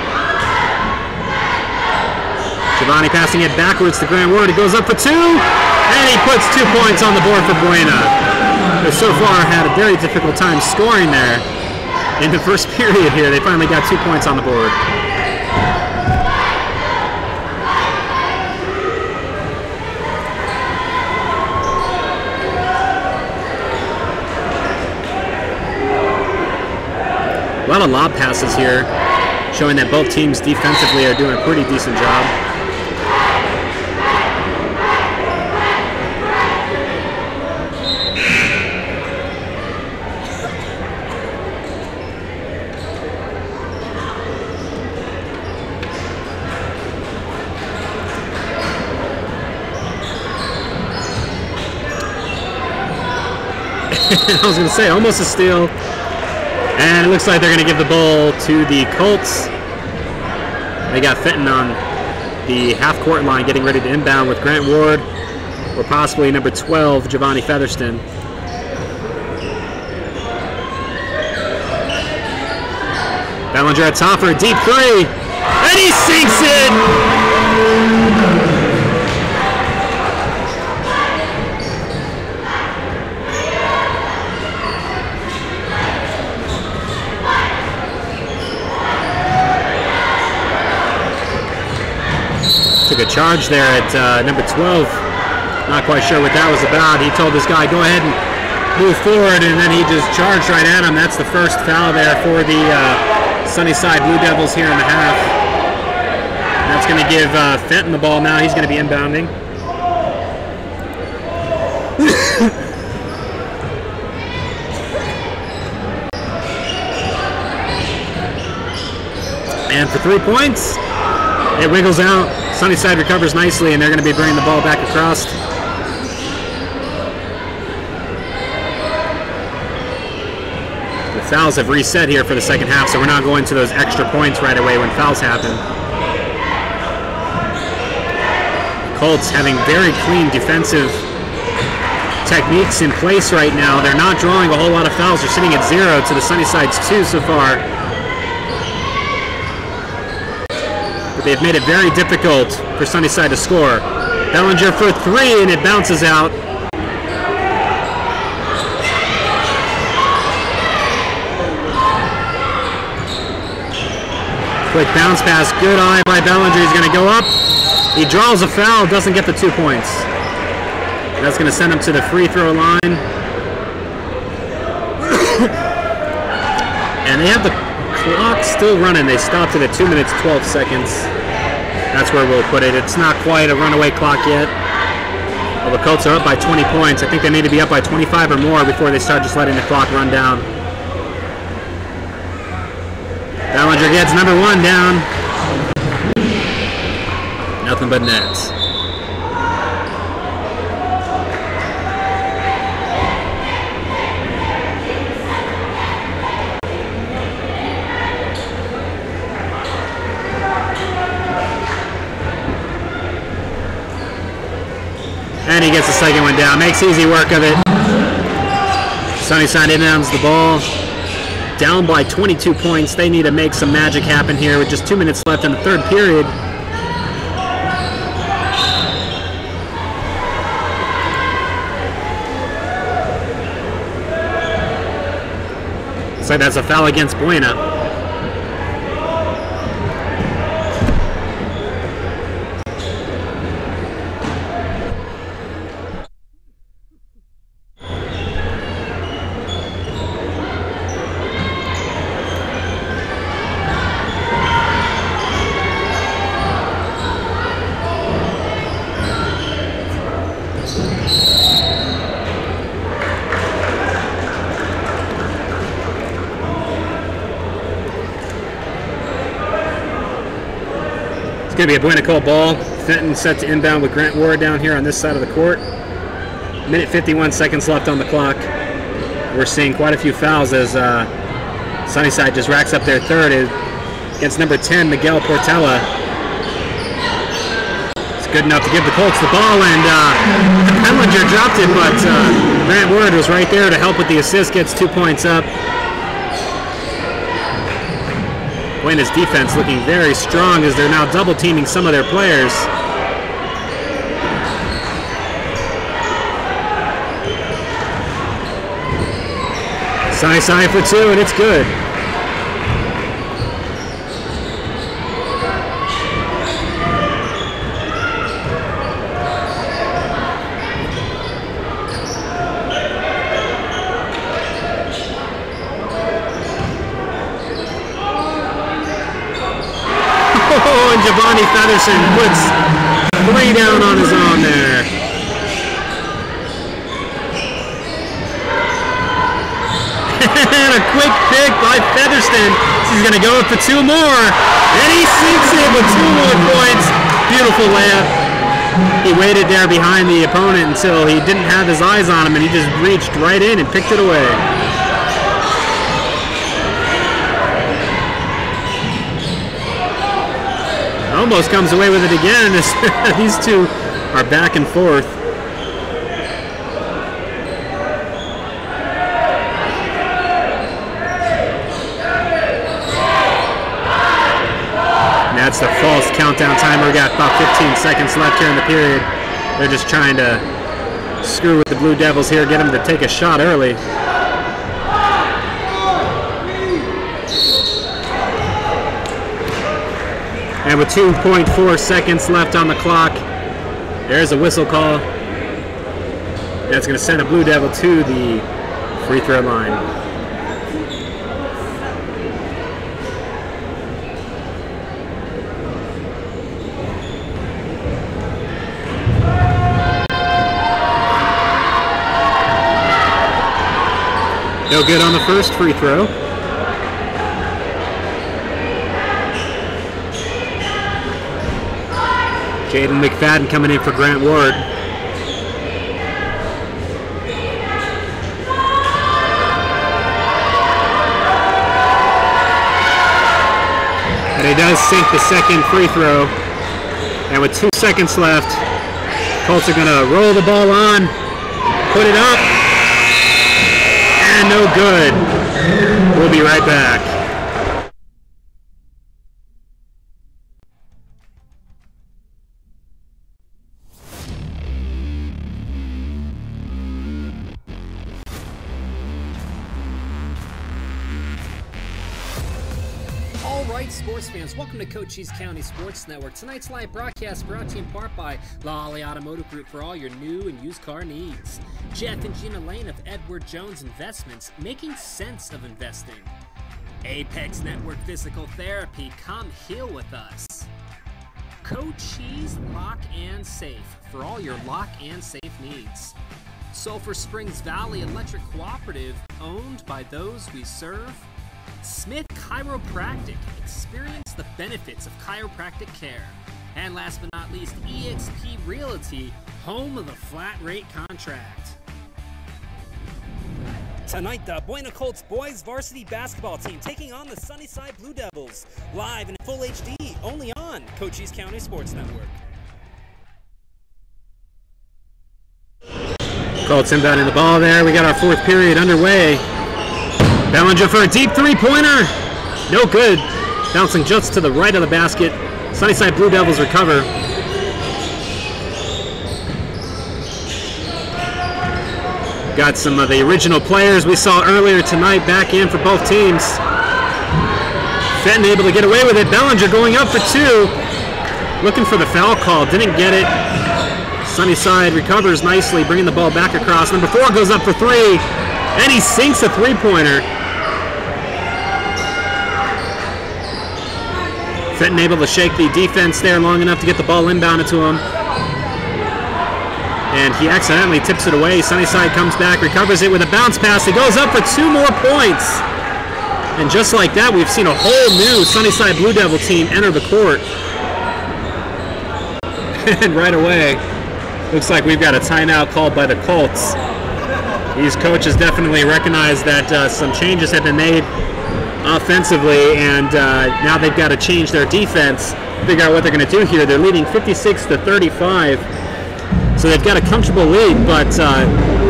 Giovanni passing it backwards to Grant Ward. He goes up for two, and he puts 2 points on the board for Buena. They so far had a very difficult time scoring there in the first period here. They finally got 2 points on the board. A lot of lob passes here, showing that both teams defensively are doing a pretty decent job. I was going to say, almost a steal. And it looks like they're going to give the ball to the Colts. They got Fenton on the half-court line getting ready to inbound with Grant Ward or possibly number 12, Giovanni Featherston. Bellinger at top for a deep three. And he sinks it! Took a charge there at number 12. Not quite sure what that was about. He told this guy, go ahead and move forward, and then he just charged right at him. That's the first foul there for the Sunnyside Blue Devils here in the half. That's going to give Fenton the ball now. He's going to be inbounding. And for 3 points, it wiggles out. Sunnyside recovers nicely, and they're going to be bringing the ball back across. The fouls have reset here for the second half, so we're not going to those extra points right away when fouls happen. The Colts having very clean defensive techniques in place right now. They're not drawing a whole lot of fouls. They're sitting at 0 to the Sunnyside's 2 so far. But they've made it very difficult for Sunnyside to score. Bellinger for 3, and it bounces out. Quick bounce pass, good eye by Bellinger. He's going to go up. He draws a foul, doesn't get the 2 points. That's going to send him to the free throw line. They have the clock still running. They stopped it at 2 minutes, 12 seconds. That's where we'll put it. It's not quite a runaway clock yet. Well, the Colts are up by 20 points. I think they need to be up by 25 or more before they start just letting the clock run down. Ballinger gets number 1 down. Nothing but nets. And he gets the second one down. Makes easy work of it. Sunnyside inbounds the ball. Down by 22 points. They need to make some magic happen here with just 2 minutes left in the third period. Looks like that's a foul against Buena. It's going to be a Buena call ball. Fenton set to inbound with Grant Ward down here on this side of the court. Minute 51 seconds left on the clock. We're seeing quite a few fouls as Sunnyside just racks up their third against number 10, Miguel Portela. It's good enough to give the Colts the ball, and Ballinger dropped it, but Grant Ward was right there to help with the assist, gets 2 points up. Buena's defense looking very strong as they're now double teaming some of their players. Sunnyside for 2, and it's good. And Giovanni Featherson puts 3 down on his own there. And a quick pick by Featherston. He's going to go for 2 more. And he sinks it with 2 more points. Beautiful layup. He waited there behind the opponent until he didn't have his eyes on him, and he just reached right in and picked it away. Almost comes away with it again. These two are back and forth. And that's the false countdown timer. We got about 15 seconds left here in the period. They're just trying to screw with the Blue Devils here, get them to take a shot early. And with 2.4 seconds left on the clock, there's a whistle call. That's going to send a Blue Devil to the free throw line. No good on the first free throw. Jaden McFadden coming in for Grant Ward. And he does sink the second free throw. And with 2 seconds left, Colts are going to roll the ball on, put it up, and no good. We'll be right back. Sports fans, welcome to Cochise County Sports Network. Tonight's live broadcast brought to you in part by Lolly Automotive Group for all your new and used car needs. Jeff and Gina Lane of Edward Jones Investments, making sense of investing. Apex Network Physical Therapy, come heal with us. Cochise Lock and Safe for all your lock and safe needs. Sulphur Springs Valley Electric Cooperative, owned by those we serve. Smith Chiropractic, experience the benefits of chiropractic care. And last but not least, EXP Realty, home of the flat rate contract. Tonight, the Buena Colts boys varsity basketball team taking on the Sunnyside Blue Devils, live in full HD, only on Cochise County Sports Network. Colts inbounding the ball there. We got our fourth period underway. Bellinger for a deep three-pointer. No good. Bouncing just to the right of the basket. Sunnyside Blue Devils recover. Got some of the original players we saw earlier tonight back in for both teams. Fenton able to get away with it. Bellinger going up for two. Looking for the foul call. Didn't get it. Sunnyside recovers nicely, bringing the ball back across. Number 4 goes up for three. And he sinks a three-pointer. Fenton able to shake the defense there long enough to get the ball inbounded to him. And he accidentally tips it away. Sunnyside comes back, recovers it with a bounce pass. He goes up for 2 more points. And just like that, we've seen a whole new Sunnyside Blue Devil team enter the court. And right away, looks like we've got a timeout called by the Colts. These coaches definitely recognize that some changes have been made offensively, and now they've got to change their defense, figure out what they're going to do here. They're leading 56-35. So they've got a comfortable lead, but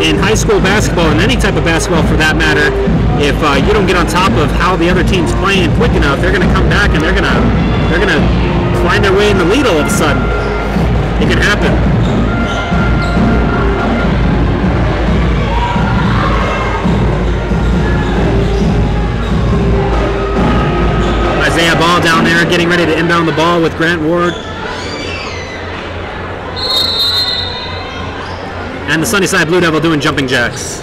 in high school basketball, and any type of basketball for that matter, if you don't get on top of how the other team's playing quick enough, they're going to come back and they're going to find their way in the lead all of a sudden. It can happen. Isaiah Ball down there getting ready to inbound the ball with Grant Ward. And the Sunnyside Blue Devil doing jumping jacks.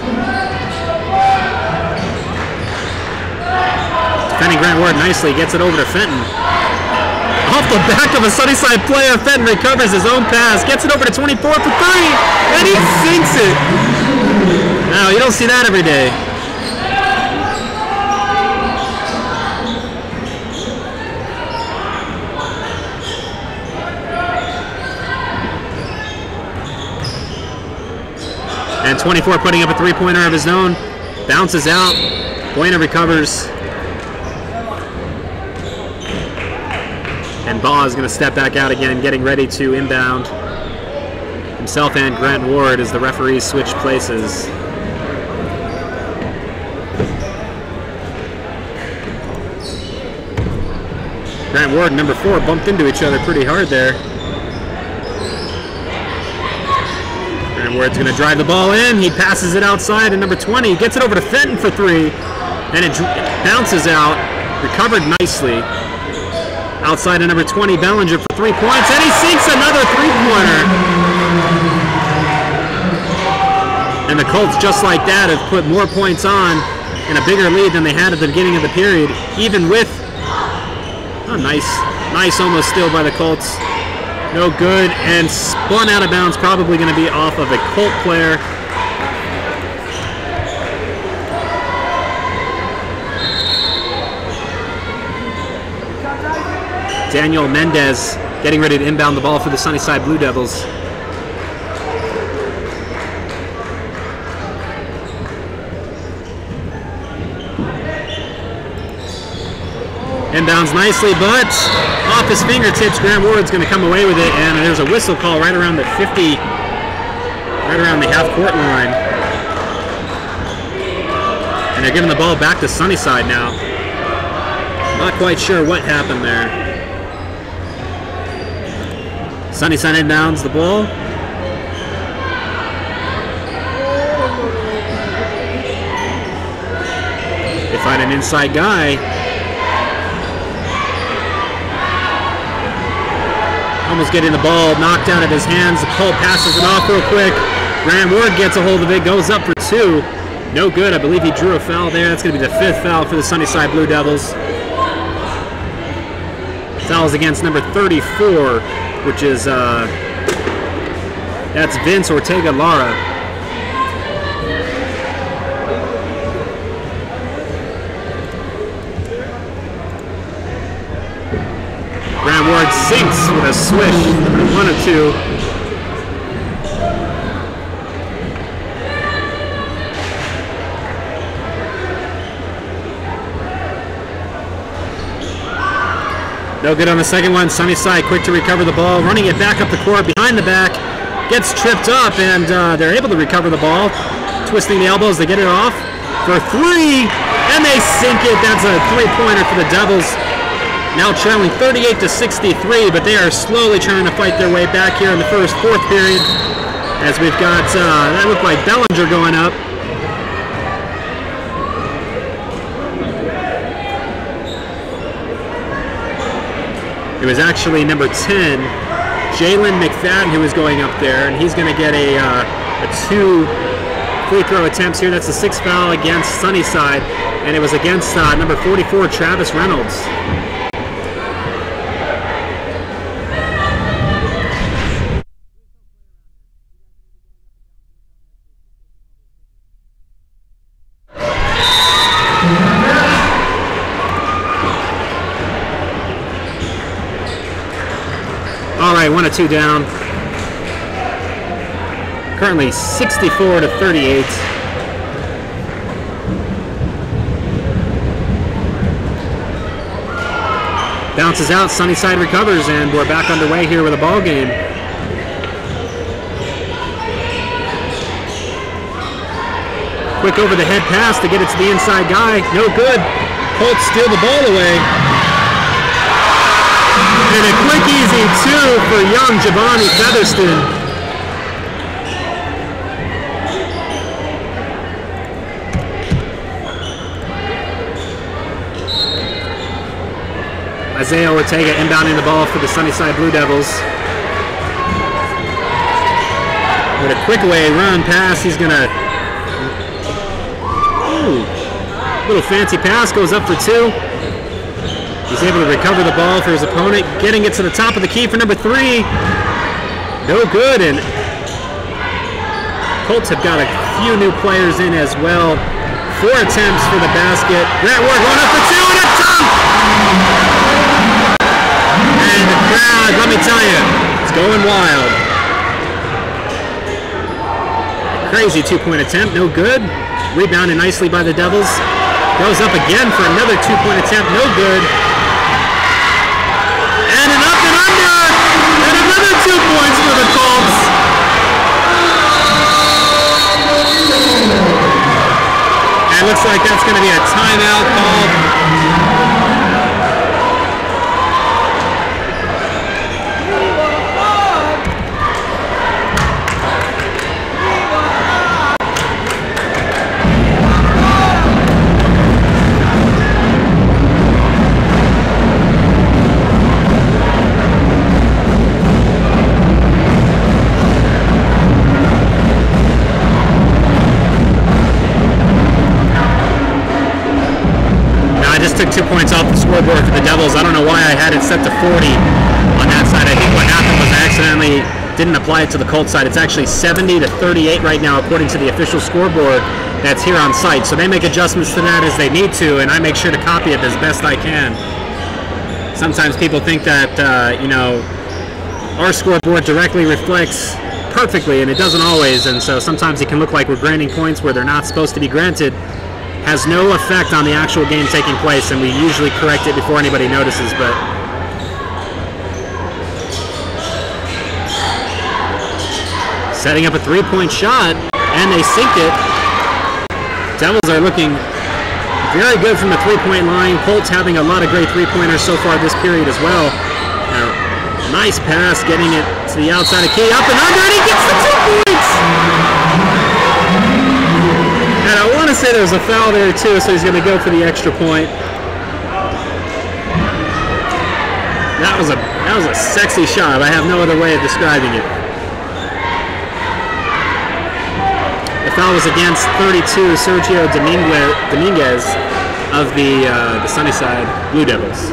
Defending Grant Ward nicely, gets it over to Fenton. Off the back of a Sunnyside player, Fenton recovers his own pass, gets it over to 24 for three, and he sinks it. Now, you don't see that every day. And 24 putting up a three-pointer of his own. Bounces out. Buena recovers. And Baugh is going to step back out again, getting ready to inbound. Himself and Grant Ward as the referees switch places. Grant Ward and number 4 bumped into each other pretty hard there. Ward's going to drive the ball in. He passes it outside, and number 20 gets it over to Fenton for three, and it bounces out. Recovered nicely. Outside of number 20, Bellinger for 3 points, and he sinks another three-pointer. And the Colts, just like that, have put more points on in a bigger lead than they had at the beginning of the period, even with a nice almost steal by the Colts. No good, and spun out of bounds, probably going to be off of a Colt player. Daniel Mendez getting ready to inbound the ball for the Sunnyside Blue Devils. Inbounds nicely, but off his fingertips. Grant Ward's going to come away with it, and there's a whistle call right around the 50, right around the half-court line. And they're giving the ball back to Sunnyside now. Not quite sure what happened there. Sunnyside inbounds the ball. They find an inside guy. Almost getting the ball knocked out of his hands. The Colt passes it off real quick. Grant Ward gets a hold of it, goes up for two. No good. I believe he drew a foul there. That's going to be the 5th foul for the Sunnyside Blue Devils. Fouls against number 34, which is, that's Vince Ortega Lara. Grant Ward sinks with a swish, 1 of 2. No good on the second one. Sunnyside quick to recover the ball, running it back up the court behind the back, gets tripped up, and they're able to recover the ball. Twisting the elbows, they get it off for 3, and they sink it. That's a 3-pointer for the Devils. Now trailing 38-63, but they are slowly trying to fight their way back here in the fourth period. As we've got, that looked like Bellinger going up. It was actually number 10, Jalen McFadden, who was going up there, and he's going to get a 2 free throw attempts here. That's the 6th foul against Sunnyside, and it was against number 44, Travis Reynolds. All right, 1 of 2 down. Currently 64-38. Bounces out, Sunnyside recovers, and we're back underway here with a ball game. Quick over the head pass to get it to the inside guy. No good. Colts steal the ball away. And a quick, easy 2 for young Giovanni Featherston. Isaiah Ortega inbounding the ball for the Sunnyside Blue Devils. With a quick away run pass, he's gonna, little fancy pass, goes up for 2. He's able to recover the ball for his opponent, getting it to the top of the key for number 3. No good, and Colts have got a few new players in as well. 4 attempts for the basket. Grant Ward going up for 2, and a dunk! And the crowd, let me tell you, it's going wild. A crazy 2-point attempt, no good. Rebounded nicely by the Devils. Goes up again for another 2-point attempt, no good. And an up and under, and another 2 points for the Colts. And it looks like that's going to be a timeout call. Took 2 points off the scoreboard for the Devils. I don't know why I had it set to 40 on that side. I think what happened was I accidentally didn't apply it to the Colts side. It's actually 70-38 right now according to the official scoreboard that's here on site. So they make adjustments to that as they need to, and I make sure to copy it as best I can. Sometimes people think that, you know, our scoreboard directly reflects perfectly, and it doesn't always, and so sometimes it can look like we're granting points where they're not supposed to be granted. Has no effect on the actual game taking place, and we usually correct it before anybody notices, but setting up a 3-point shot, and they sink it. Devils are looking very good from the 3-point line. Colts having a lot of great 3-pointers so far this period as well. Nice pass, getting it to the outside of key, up and under, and he gets the 2 points! And I want to say there's a foul there too, so he's going to go for the extra point. That was a sexy shot. I have no other way of describing it. The foul was against 32, Sergio Dominguez of the Sunnyside Blue Devils.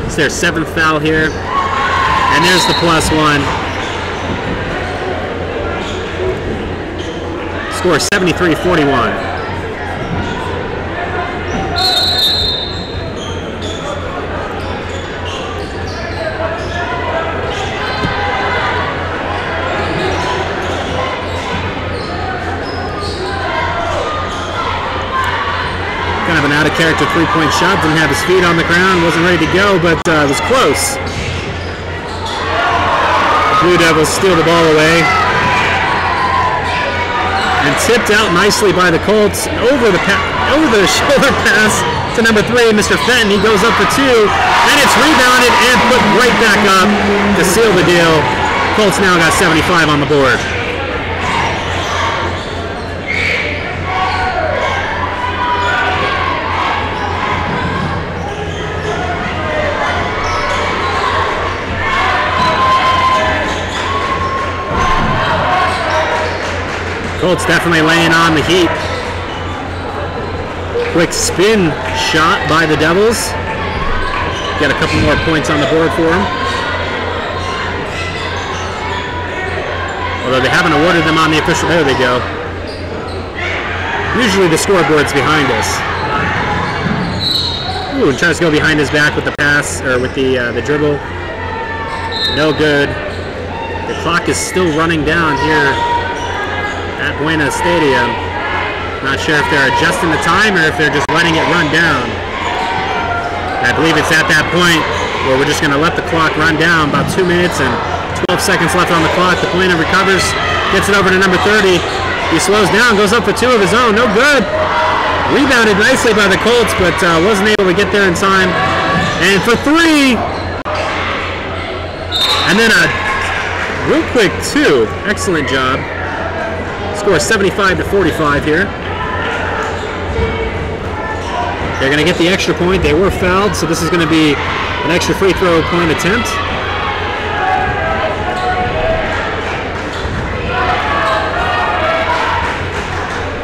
It's their 7th foul here. And there's the +1. Score 73-41. Kind of an out-of-character three-point shot. Didn't have his feet on the ground. Wasn't ready to go, but it was close. The Blue Devils steal the ball away. And tipped out nicely by the Colts. Over the shoulder pass to number 3, Mr. Fenton. He goes up for 2. And it's rebounded and put right back up to seal the deal. Colts now got 75 on the board. Colts definitely laying on the heat. Quick spin shot by the Devils. Got a couple more points on the board for them. Although they haven't awarded them on the official. There they go. Usually the scoreboard's behind us. Ooh, and tries to go behind his back with the pass, or with the dribble. No good. The clock is still running down here at Buena Stadium. Not sure if they're adjusting the time or if they're just letting it run down. I believe it's at that point where we're just going to let the clock run down. About 2 minutes and 12 seconds left on the clock. The Buena recovers, gets it over to number 30. He slows down, goes up for 2 of his own. No good. Rebounded nicely by the Colts, but wasn't able to get there in time. And for 3. And then a real quick 2. Excellent job. Score 75-45 here. They're going to get the extra point. They were fouled, so this is going to be an extra free throw point attempt.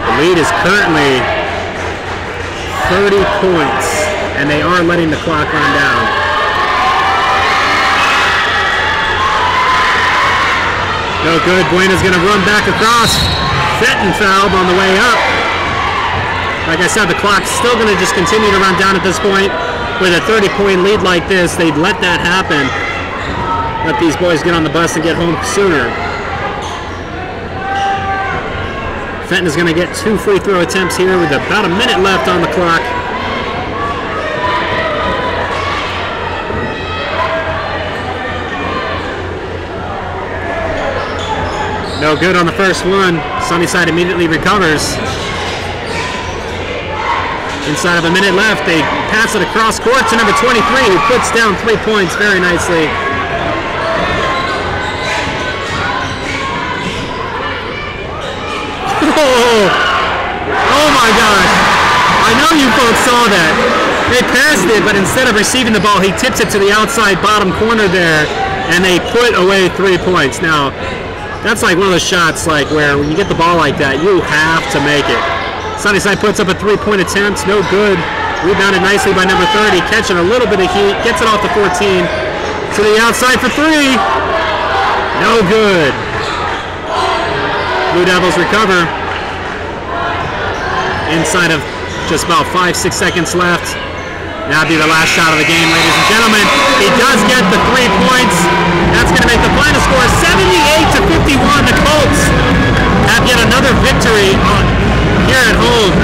The lead is currently 30 points, and they are letting the clock run down. No good. Buena's going to run back across. Fenton fouled on the way up. Like I said, the clock's still going to just continue to run down at this point. With a 30-point lead like this, they'd let that happen. Let these boys get on the bus and get home sooner. Fenton is going to get 2 free throw attempts here with about a minute left on the clock. No good on the first one. Sunnyside immediately recovers. Inside of a minute left, they pass it across court to number 23, who puts down 3 points very nicely. Oh my gosh. I know you folks saw that. They passed it, but instead of receiving the ball, he tips it to the outside bottom corner there, and they put away 3 points. Now, that's like one of those shots like where when you get the ball like that, you have to make it. Sunnyside puts up a 3-point attempt, no good. Rebounded nicely by number 30, catching a little bit of heat, gets it off the 14. To the outside for 3. No good. Blue Devils recover. Inside of just about 5-6 seconds left. That'll be the last shot of the game, ladies and gentlemen. He does get the 3 points. That's going to make the final score 78-51. The Colts have yet another victory here at home.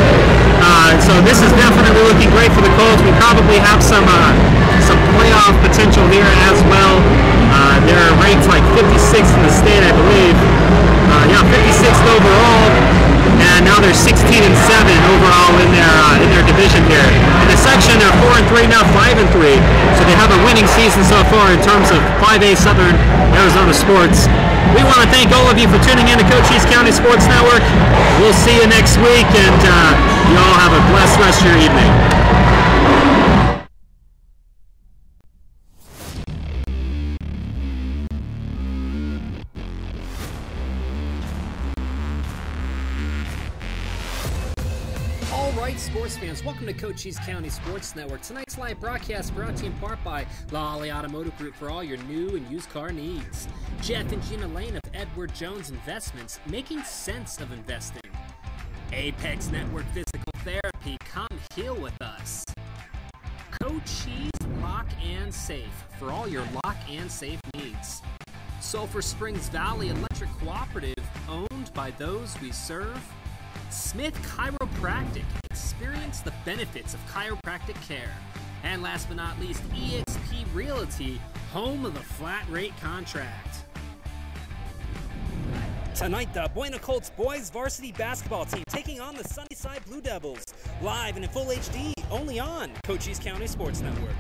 So this is definitely looking great for the Colts. We probably have some playoff potential here as well. They're ranked like 56th in the state, I believe. 56th overall, and now they're 16-7 overall in their division here. In the section, they're 4-3 now, 5-3. So they have a winning season so far in terms of 5A Southern Arizona sports. We want to thank all of you for tuning in to Cochise County Sports Network. We'll see you next week, and you all have a blessed rest of your evening. right, sports fans, welcome to Cochise County Sports Network. Tonight's live broadcast brought to you in part by Lolly Automotive Group for all your new and used car needs. Jeff and Gina Lane of Edward Jones Investments, making sense of investing. Apex Network Physical Therapy, come heal with us. Cochise Lock and Safe for all your lock and safe needs. Sulphur Springs Valley Electric Cooperative, owned by those we serve. Smith Chiropractic, experience the benefits of chiropractic care. And last but not least, EXP Realty, home of the flat rate contract. Tonight, the Buena Colts boys varsity basketball team taking on the Sunnyside Blue Devils. Live and in full HD, only on Cochise County Sports Network.